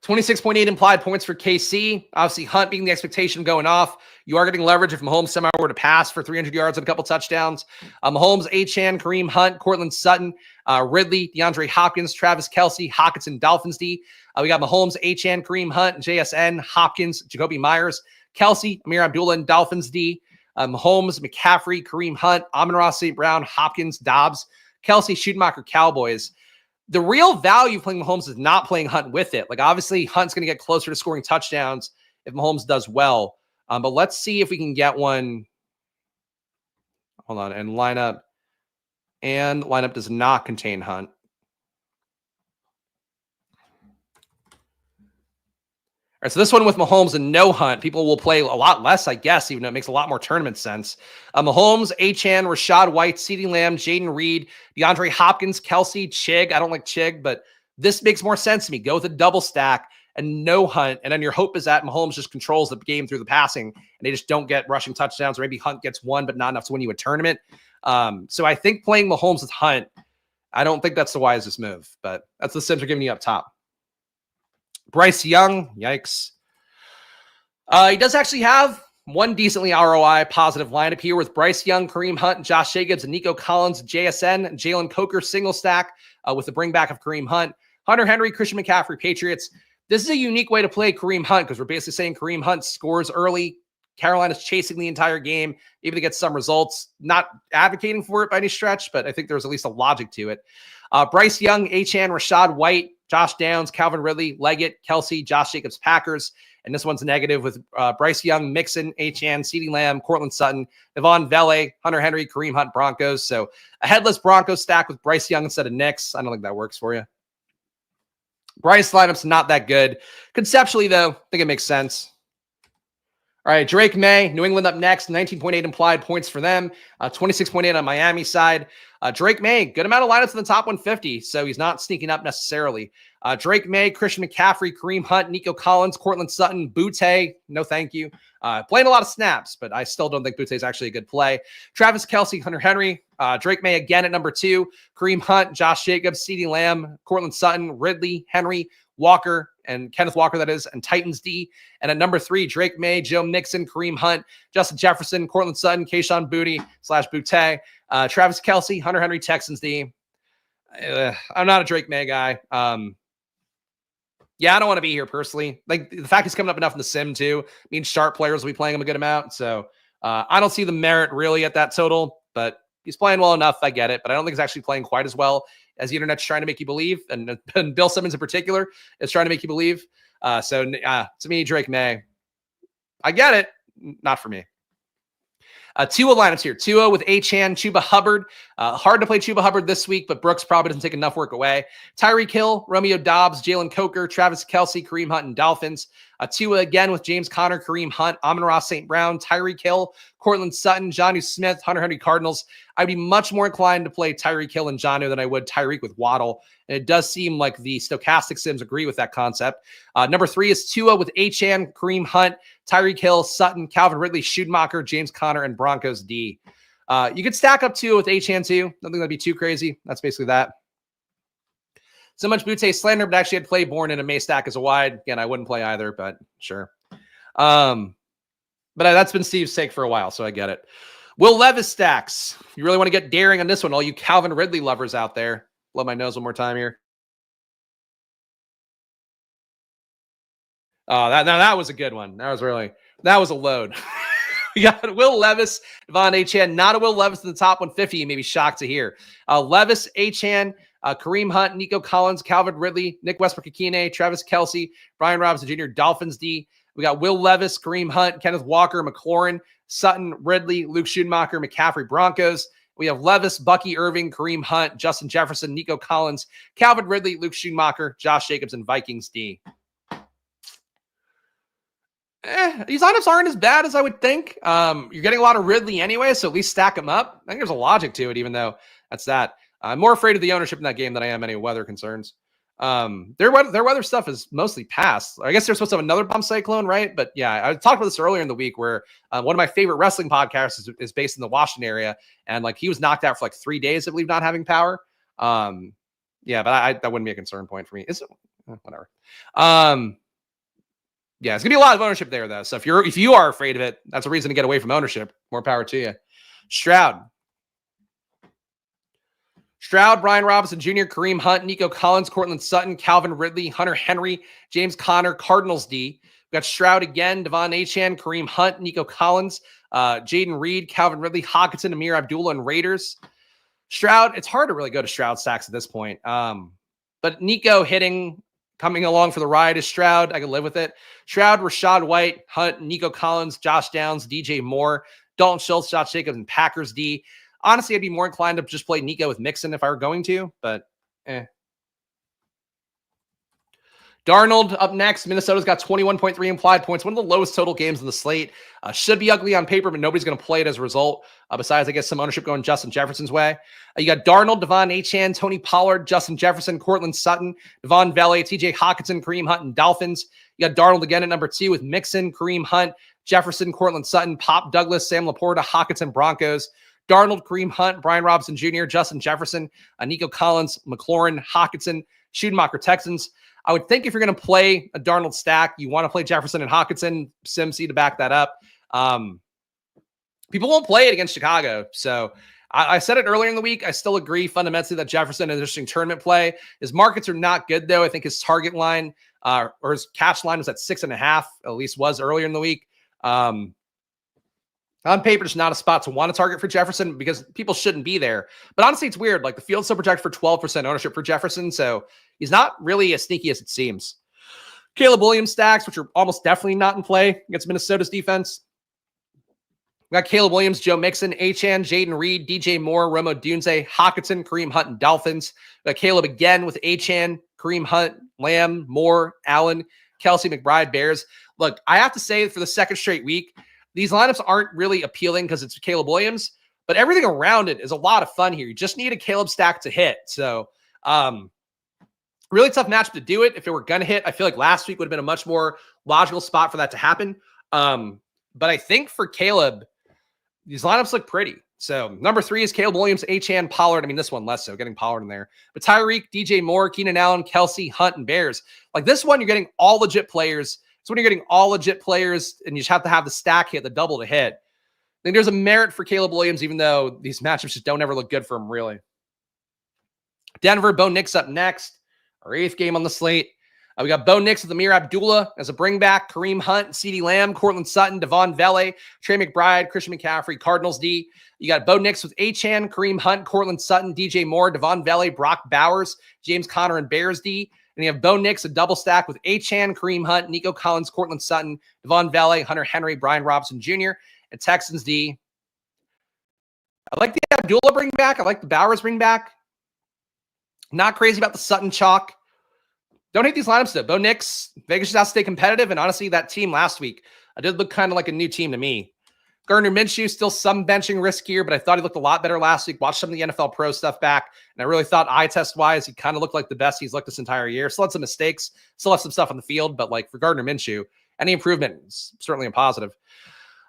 26.8 implied points for KC. Obviously, Hunt being the expectation going off. You are getting leverage if Mahomes somehow were to pass for 300 yards and a couple touchdowns. Mahomes, Achane, Kareem Hunt, Cortland Sutton, Ridley, DeAndre Hopkins, Travis Kelce, Hockenson, Dolphins D. We got Mahomes, Achane, Kareem Hunt, JSN, Hopkins, Jacoby Myers, Kelce, Amir Abdullah, and Dolphins D. Mahomes, McCaffrey, Kareem Hunt, Amon-Ra St. Brown, Hopkins, Dobbs, Kelce, Schumacher, Cowboys. The real value of playing Mahomes is not playing Hunt with it. Obviously, Hunt's going to get closer to scoring touchdowns if Mahomes does well. But let's see if we can get one. Hold on. And lineup. And lineup does not contain Hunt. All right, so this one with Mahomes and no Hunt, people will play a lot less, I guess, even though it makes a lot more tournament sense. Mahomes, Achane, Rashad White, CeeDee Lamb, Jaden Reed, DeAndre Hopkins, Kelce, Chig. I don't like Chig, but This makes more sense to me. Go with a double stack and no Hunt. And then your hope is that Mahomes just controls the game through the passing and they just don't get rushing touchdowns, or maybe Hunt gets one, but not enough to win you a tournament. So I think playing Mahomes with Hunt, I don't think that's the wisest move, but that's the Sims are giving you up top. Bryce Young, yikes. He does actually have one decently ROI positive lineup here with Bryce Young, Kareem Hunt, Josh Jacobs, and Nico Collins, JSN, Jalen Coker, single stack with the bring back of Kareem Hunt, Hunter Henry, Christian McCaffrey, Patriots. This is a unique way to play Kareem Hunt because we're basically saying Kareem Hunt scores early. Carolina's chasing the entire game, even to get some results. Not advocating for it by any stretch, but I think there's at least a logic to it. Bryce Young, Achane, Rashad White, Josh Downs, Calvin Ridley, Leggett, Kelsey, Josh Jacobs, Packers. And this one's negative with Bryce Young, Mixon, Achane, CeeDee Lamb, Cortland Sutton, Devon Vele, Hunter Henry, Kareem Hunt, Broncos. So a headless Broncos stack with Bryce Young instead of Knicks. I don't think that works for you. Bryce lineup's not that good. Conceptually, though, I think it makes sense. All right, Drake May, New England up next, 19.8 implied points for them, 26.8 on Miami side. Drake May, good amount of lineups in the top 150, so he's not sneaking up necessarily. Drake May, Christian McCaffrey, Kareem Hunt, Nico Collins, Cortland Sutton, Butte, no thank you. Playing a lot of snaps, but I still don't think Butte is actually a good play. Travis Kelce, Hunter Henry, Drake May again at number 2, Kareem Hunt, Josh Jacobs, CeeDee Lamb, Cortland Sutton, Ridley, Henry, Walker, and Kenneth Walker, that is, and Titans D. And at number 3, Drake May, Joe Mixon, Kareem Hunt, Justin Jefferson, Cortland Sutton, Kayshon Boutte / Butte, Travis Kelce, Hunter Henry, Texans D. I'm not a Drake May guy. Yeah, I don't want to be here personally. Like, the fact he's coming up enough in the sim too means sharp players will be playing him a good amount. So I don't see the merit really at that total, but he's playing well enough. I get it, but I don't think he's actually playing quite as well as the internet's trying to make you believe. And Bill Simmons in particular is trying to make you believe. So to me, Drake May, I get it. Not for me. Tua lineups here. Tua with Achane, Chuba Hubbard. Hard to play Chuba Hubbard this week, but Brooks probably doesn't take enough work away. Tyreek Hill, Romeo Doubs, Jalen Coker, Travis Kelce, Kareem Hunt, and Dolphins. Tua again with James Conner, Kareem Hunt, Amon-Ra St. Brown, Tyreek Hill, Cortland Sutton, Jonnu Smith, Hunter Henry, Cardinals. I'd be much more inclined to play Tyreek Hill and Jonnu than I would Tyreek with Waddle. And it does seem like the stochastic sims agree with that concept. Number 3 is Tua with Achane, Kareem Hunt, Tyreek Hill, Sutton, Calvin Ridley, Schumacher, James Conner, and Broncos D. You could stack up Tua with Achane too. I don't think that'd be too crazy. That's basically that. So much Butte slander, but actually had Claiborne in a May stack as a wide. Again, I wouldn't play either, but sure. But that's been Steve's take for a while, so I get it. Will Levis stacks. You really want to get daring on this one, all you Calvin Ridley lovers out there. Blow my nose one more time here. Oh, that was a good one. That was a load. We got Will Levis, Devon Achane, not a Will Levis in the top 150. You may be shocked to hear. Levis, Achane, Kareem Hunt, Nico Collins, Calvin Ridley, Nick Westbrook-Ikine, Travis Kelce, Brian Robinson Jr., Dolphins D. We got Will Levis, Kareem Hunt, Kenneth Walker, McLaurin, Sutton, Ridley, Luke Schumacher, McCaffrey, Broncos. We have Levis, Bucky Irving, Kareem Hunt, Justin Jefferson, Nico Collins, Calvin Ridley, Luke Schumacher, Josh Jacobs, and Vikings D. These lineups aren't as bad as I would think. You're getting a lot of Ridley anyway, so at least stack them up. I think there's a logic to it, even though that's that. I'm more afraid of the ownership in that game than I am any weather concerns. Their weather stuff is mostly past. I guess they're supposed to have another bomb cyclone, right? But yeah, I talked about this earlier in the week where one of my favorite wrestling podcasts is based in the Washington area, and like he was knocked out for like 3 days, I believe, not having power. Yeah, but that wouldn't be a concern point for me. Is it? Whatever. Yeah, it's gonna be a lot of ownership there, though. So if you are afraid of it, that's a reason to get away from ownership. More power to you. Stroud, Brian Robinson Jr., Kareem Hunt, Nico Collins, Cortland Sutton, Calvin Ridley, Hunter Henry, James Conner, Cardinals D. We got Stroud again, Devon Achane, Kareem Hunt, Nico Collins, Jaden Reed, Calvin Ridley, Hockenson, Amir Abdullah, and Raiders. Stroud, it's hard to really go to Stroud stacks at this point. But Nico coming along for the ride is Stroud. I can live with it. Stroud, Rashad White, Hunt, Nico Collins, Josh Downs, DJ Moore, Dalton Schultz, Josh Jacobs, and Packers D. Honestly, I'd be more inclined to just play Nico with Mixon if I were going to, but Darnold up next. Minnesota's got 21.3 implied points, one of the lowest total games in the slate. Should be ugly on paper, but nobody's going to play it as a result. Besides, I guess, some ownership going Justin Jefferson's way. You got Darnold, Devon Achane, Tony Pollard, Justin Jefferson, Cortland Sutton, Devon Vele, TJ Hawkinson, Kareem Hunt, and Dolphins. You got Darnold again at number 2 with Mixon, Kareem Hunt, Jefferson, Cortland Sutton, Pop Douglas, Sam Laporta, Hawkinson, Broncos. Darnold, Kareem Hunt, Brian Robinson Jr., Justin Jefferson, Nico Collins, McLaurin, Hawkinson, Schumacher, Texans. I would think if you're going to play a Darnold stack, you want to play Jefferson and Hawkinson, Simsy to back that up. People won't play it against Chicago. So I said it earlier in the week. I still agree fundamentally that Jefferson is an interesting tournament play. His markets are not good, though. I think his target line or his catch line was at 6.5, at least was earlier in the week. On paper, it's not a spot to want to target for Jefferson because people shouldn't be there. But honestly, it's weird. Like the field's still projected for 12% ownership for Jefferson. So he's not really as sneaky as it seems. Caleb Williams stacks, which are almost definitely not in play against Minnesota's defense. We got Caleb Williams, Joe Mixon, Achane, Jaden Reed, DJ Moore, Romo Dunze, Hawkinson, Kareem Hunt, and Dolphins. We got Caleb again with Achane, Kareem Hunt, Lamb, Moore, Allen, Kelsey, McBride, Bears. Look, I have to say for the second straight week, these lineups aren't really appealing because it's Caleb Williams, but everything around it is a lot of fun here. You just need a Caleb stack to hit. So really tough matchup to do it. If it were going to hit, I feel like last week would have been a much more logical spot for that to happen. But I think for Caleb, these lineups look pretty. So number 3 is Caleb Williams, Achane, Pollard. I mean, this one less so, getting Pollard in there. But Tyreek, DJ Moore, Keenan Allen, Kelsey, Hunt, and Bears. Like this one, you're getting all legit players. So when you're getting all legit players and you just have to have the stack hit, the double to hit, then there's a merit for Caleb Williams, even though these matchups just don't ever look good for him, really. Denver, Bo Nix up next. Our 8th game on the slate. We got Bo Nix with Amir Abdullah as a bringback, Kareem Hunt, CeeDee Lamb, Cortland Sutton, Devon Vele, Trey McBride, Christian McCaffrey, Cardinals D. You got Bo Nix with Achane, Kareem Hunt, Cortland Sutton, DJ Moore, Devon Vele, Brock Bowers, James Conner, and Bears D. And you have Bo Nix, a double stack with Achane, Kareem Hunt, Nico Collins, Cortland Sutton, Devon Vele, Hunter Henry, Brian Robinson Jr., and Texans D. I like the Abdullah bring back. I like the Bowers bring back. Not crazy about the Sutton chalk. Don't hate these lineups, though. Bo Nix, Vegas just has to stay competitive. And honestly, that team last week, I did look kind of like a new team to me. Gardner Minshew, still some benching risk here, but I thought he looked a lot better last week. Watched some of the NFL Pro stuff back, and I really thought eye test-wise, he kind of looked like the best he's looked this entire year. Still had some mistakes, still have some stuff on the field, but like for Gardner Minshew, any improvement is certainly a positive.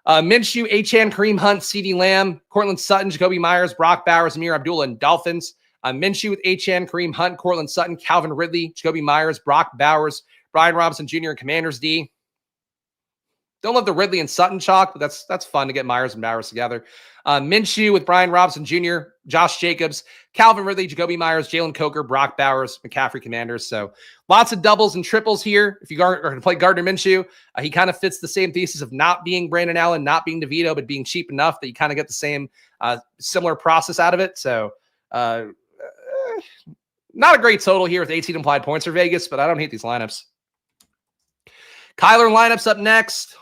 Minshew, Achane, Kareem Hunt, CeeDee Lamb, Cortland Sutton, Jacoby Myers, Brock Bowers, Amir Abdullah, and Dolphins. Minshew with Achane, Kareem Hunt, Cortland Sutton, Calvin Ridley, Jacoby Myers, Brock Bowers, Brian Robinson Jr., and Commanders D. Don't love the Ridley and Sutton chalk, but that's fun to get Myers and Bowers together. Minshew with Brian Robinson Jr., Josh Jacobs, Calvin Ridley, Jacoby Myers, Jalen Coker, Brock Bowers, McCaffrey, Commanders. So lots of doubles and triples here. If you are going to play Gardner Minshew, he kind of fits the same thesis of not being Brandon Allen, not being DeVito, but being cheap enough that you kind of get the same similar process out of it. So not a great total here with 18 implied points for Vegas, but I don't hate these lineups. Kyler lineups up next.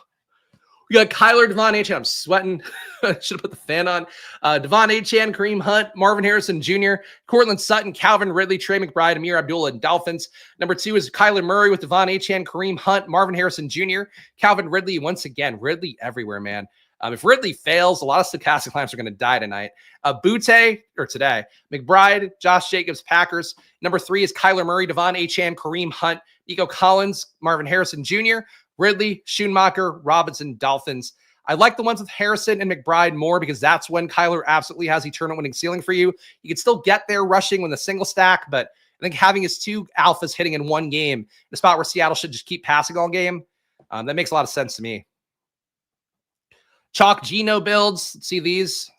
We got Kyler, Devon Achane. I'm sweating. Should have put the fan on. Devon Achane, Kareem Hunt, Marvin Harrison Jr., Cortland Sutton, Calvin Ridley, Trey McBride, Amir Abdullah, and Dolphins. Number 2 is Kyler Murray with Devon Achane, Kareem Hunt, Marvin Harrison Jr., Calvin Ridley. Once again, Ridley everywhere, man. If Ridley fails, a lot of stochastic lineups are going to die tonight. Today. McBride, Josh Jacobs, Packers. Number 3 is Kyler Murray, Devon Achane, Kareem Hunt, Nico Collins, Marvin Harrison Jr., Ridley, Schoonmaker, Robinson, Dolphins. I like the ones with Harrison and McBride more because that's when Kyler absolutely has the tournament-winning ceiling for you. You can still get there rushing with a single stack, but I think having his 2 alphas hitting in one game, the spot where Seattle should just keep passing all game, that makes a lot of sense to me. Chalk Geno builds. Let's see these.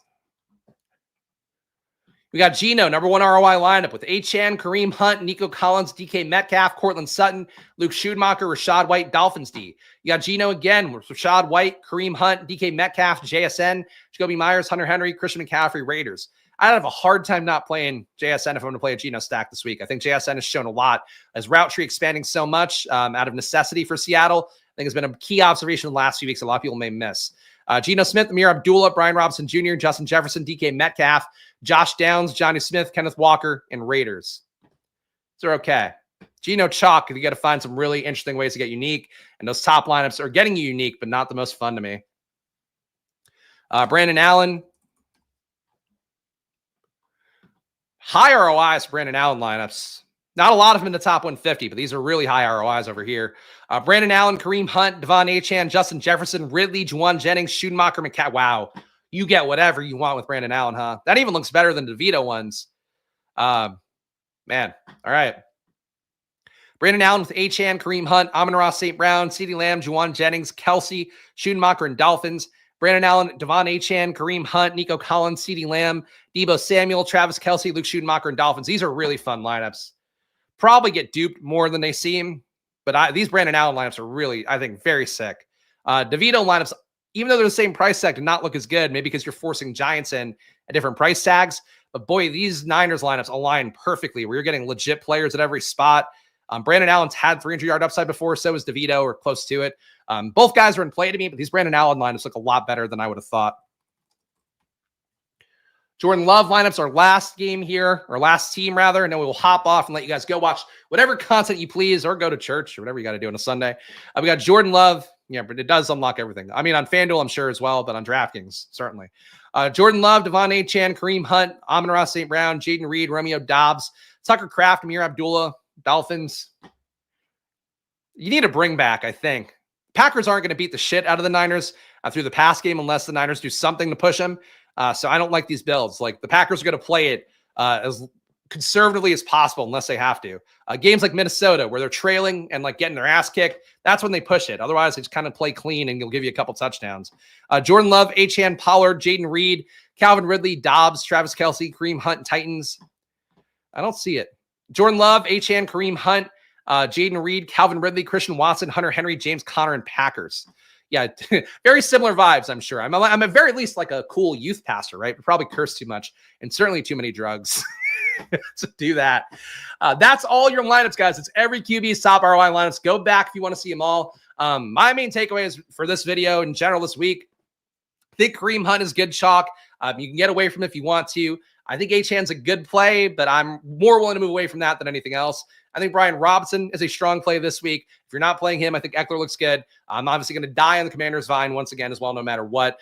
We got Geno, number 1 ROI lineup with Achane, Kareem Hunt, Nico Collins, DK Metcalf, Cortland Sutton, Luke Schoonmaker, Rashad White, Dolphins D. You got Geno again with Rashad White, Kareem Hunt, DK Metcalf, JSN, Jacoby Myers, Hunter Henry, Christian McCaffrey, Raiders. I'd have a hard time not playing JSN if I'm going to play a Geno stack this week. I think JSN has shown a lot as route tree expanding so much out of necessity for Seattle. I think it's been a key observation in the last few weeks a lot of people may miss. Geno Smith, Amir Abdullah, Brian Robinson Jr., Justin Jefferson, DK Metcalf, Josh Downs, Johnny Smith, Kenneth Walker, and Raiders. They're okay. Geno chalk, you got to find some really interesting ways to get unique. And those top lineups are getting you unique, but not the most fun to me. Brandon Allen. High ROIs for Brandon Allen lineups. Not a lot of them in the top 150, but these are really high ROIs over here. Brandon Allen, Kareem Hunt, Devon Achane, Justin Jefferson, Ridley, Juwan Jennings, Schumacher, McCall. Wow. You get whatever you want with Brandon Allen, huh? That even looks better than the DeVito ones. Man. All right. Brandon Allen with Achane, Kareem Hunt, Amon-Ra St. Brown, CeeDee Lamb, Juwan Jennings, Kelsey, Schumacher, and Dolphins. Brandon Allen, Devon Achane, Kareem Hunt, Nico Collins, CeeDee Lamb, Deebo Samuel, Travis Kelsey, Luke Schumacher, and Dolphins. These are really fun lineups. Probably get duped more than they seem, but these Brandon Allen lineups are really, I think, very sick. DeVito lineups, even though they're the same price tag, do not look as good, maybe because you're forcing Giants in at different price tags. But boy, these Niners lineups align perfectly where you're getting legit players at every spot. Brandon Allen's had 300-yard upside before, so is DeVito, or close to it. Both guys are in play to me, but these Brandon Allen lineups look a lot better than I would have thought. Jordan Love lineups are last game here, or last team rather, and then we will hop off and let you guys go watch whatever content you please, or go to church, or whatever you got to do on a Sunday. We got Jordan Love. Yeah, but it does unlock everything. I mean, on FanDuel, I'm sure as well, but on DraftKings, certainly. Jordan Love, Devon Achane, Kareem Hunt, Amon-Ra St. Brown, Jaden Reed, Romeo Dobbs, Tucker Kraft, Amir Abdullah, Dolphins. You need to bring back, I think. Packers aren't going to beat the shit out of the Niners through the pass game unless the Niners do something to push them. So I don't like these builds. Like, the Packers are going to play it as conservatively as possible unless they have to. Games like Minnesota where they're trailing and like getting their ass kicked, that's when they push it. Otherwise, they just kind of play clean and he'll give you a couple touchdowns. Jordan Love, Achane, Pollard, Jaden Reed, Calvin Ridley, Dobbs, Travis Kelsey, Kareem Hunt, Titans. I don't see it. Jordan Love, Achane, Kareem Hunt, Jaden Reed, Calvin Ridley, Christian Watson, Hunter Henry, James Conner, and Packers. Yeah, very similar vibes, I'm sure. I'm at very least like a cool youth pastor, right? Probably curse too much and certainly too many drugs to do that. That's all your lineups, guys. It's every QB's top ROI lineups. Go back if you want to see them all. My main takeaways for this video in general this week, I think Kareem Hunt is good chalk. You can get away from it if you want to. I think Achane's a good play, but I'm more willing to move away from that than anything else. I think Brian Robinson is a strong play this week. If you're not playing him, I think Eckler looks good. I'm obviously going to die on the Commanders' vine once again as well, no matter what.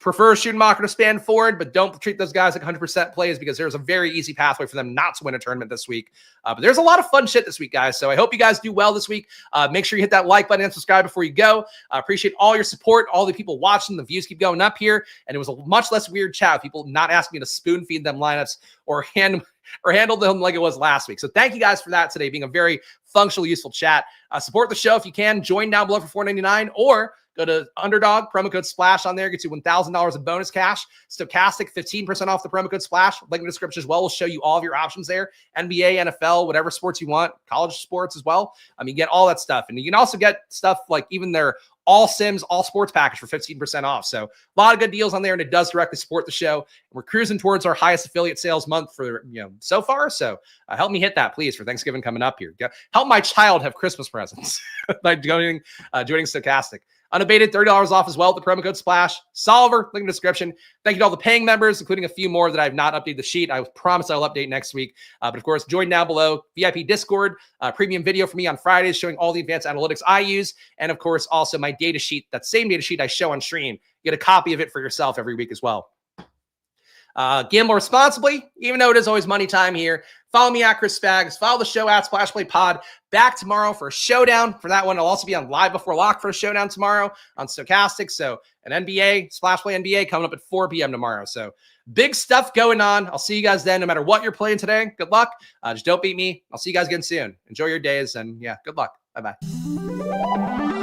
Prefer Schumacher to span forward, but don't treat those guys like 100% plays because there's a very easy pathway for them not to win a tournament this week. But there's a lot of fun shit this week, guys. So I hope you guys do well this week. Make sure you hit that like button and subscribe before you go. I appreciate all your support, all the people watching. The views keep going up here. And it was a much less weird chat. People not asking me to spoon feed them lineups or handle them like it was last week. So thank you guys for that today, being a very functional, useful chat. Support the show if you can. Join down below for $4.99 or go to Underdog, promo code SPLASH on there. Gets you $1,000 in bonus cash. Stochastic, 15% off the promo code SPLASH. Link in the description as well. We'll show you all of your options there. NBA, NFL, whatever sports you want. College sports as well. You get all that stuff. And you can also get stuff like even their all Sims, all sports package for 15% off. So a lot of good deals on there, and it does directly support the show. We're cruising towards our highest affiliate sales month for, so far. So help me hit that, please, for Thanksgiving coming up here. Help my child have Christmas presents by joining Stochastic. Unabated, $30 off as well with the promo code SPLASH. Solver, link in the description. Thank you to all the paying members, including a few more that I have not updated the sheet. I promise I'll update next week. But of course, join down below. VIP Discord, premium video for me on Fridays showing all the advanced analytics I use. And of course, also my data sheet, that same data sheet I show on stream. Get a copy of it for yourself every week as well. Gamble responsibly, even though it is always money time here. Follow me at Chris Spags. Follow the show at Splash Play Pod. Back tomorrow for a showdown. For that one, I'll also be on Live Before Lock for a showdown tomorrow on Stochastic. So an NBA, Splash Play NBA coming up at 4 p.m. tomorrow. So big stuff going on. I'll see you guys then, no matter what you're playing today. Good luck. Just don't beat me. I'll see you guys again soon. Enjoy your days. And yeah, good luck. Bye-bye.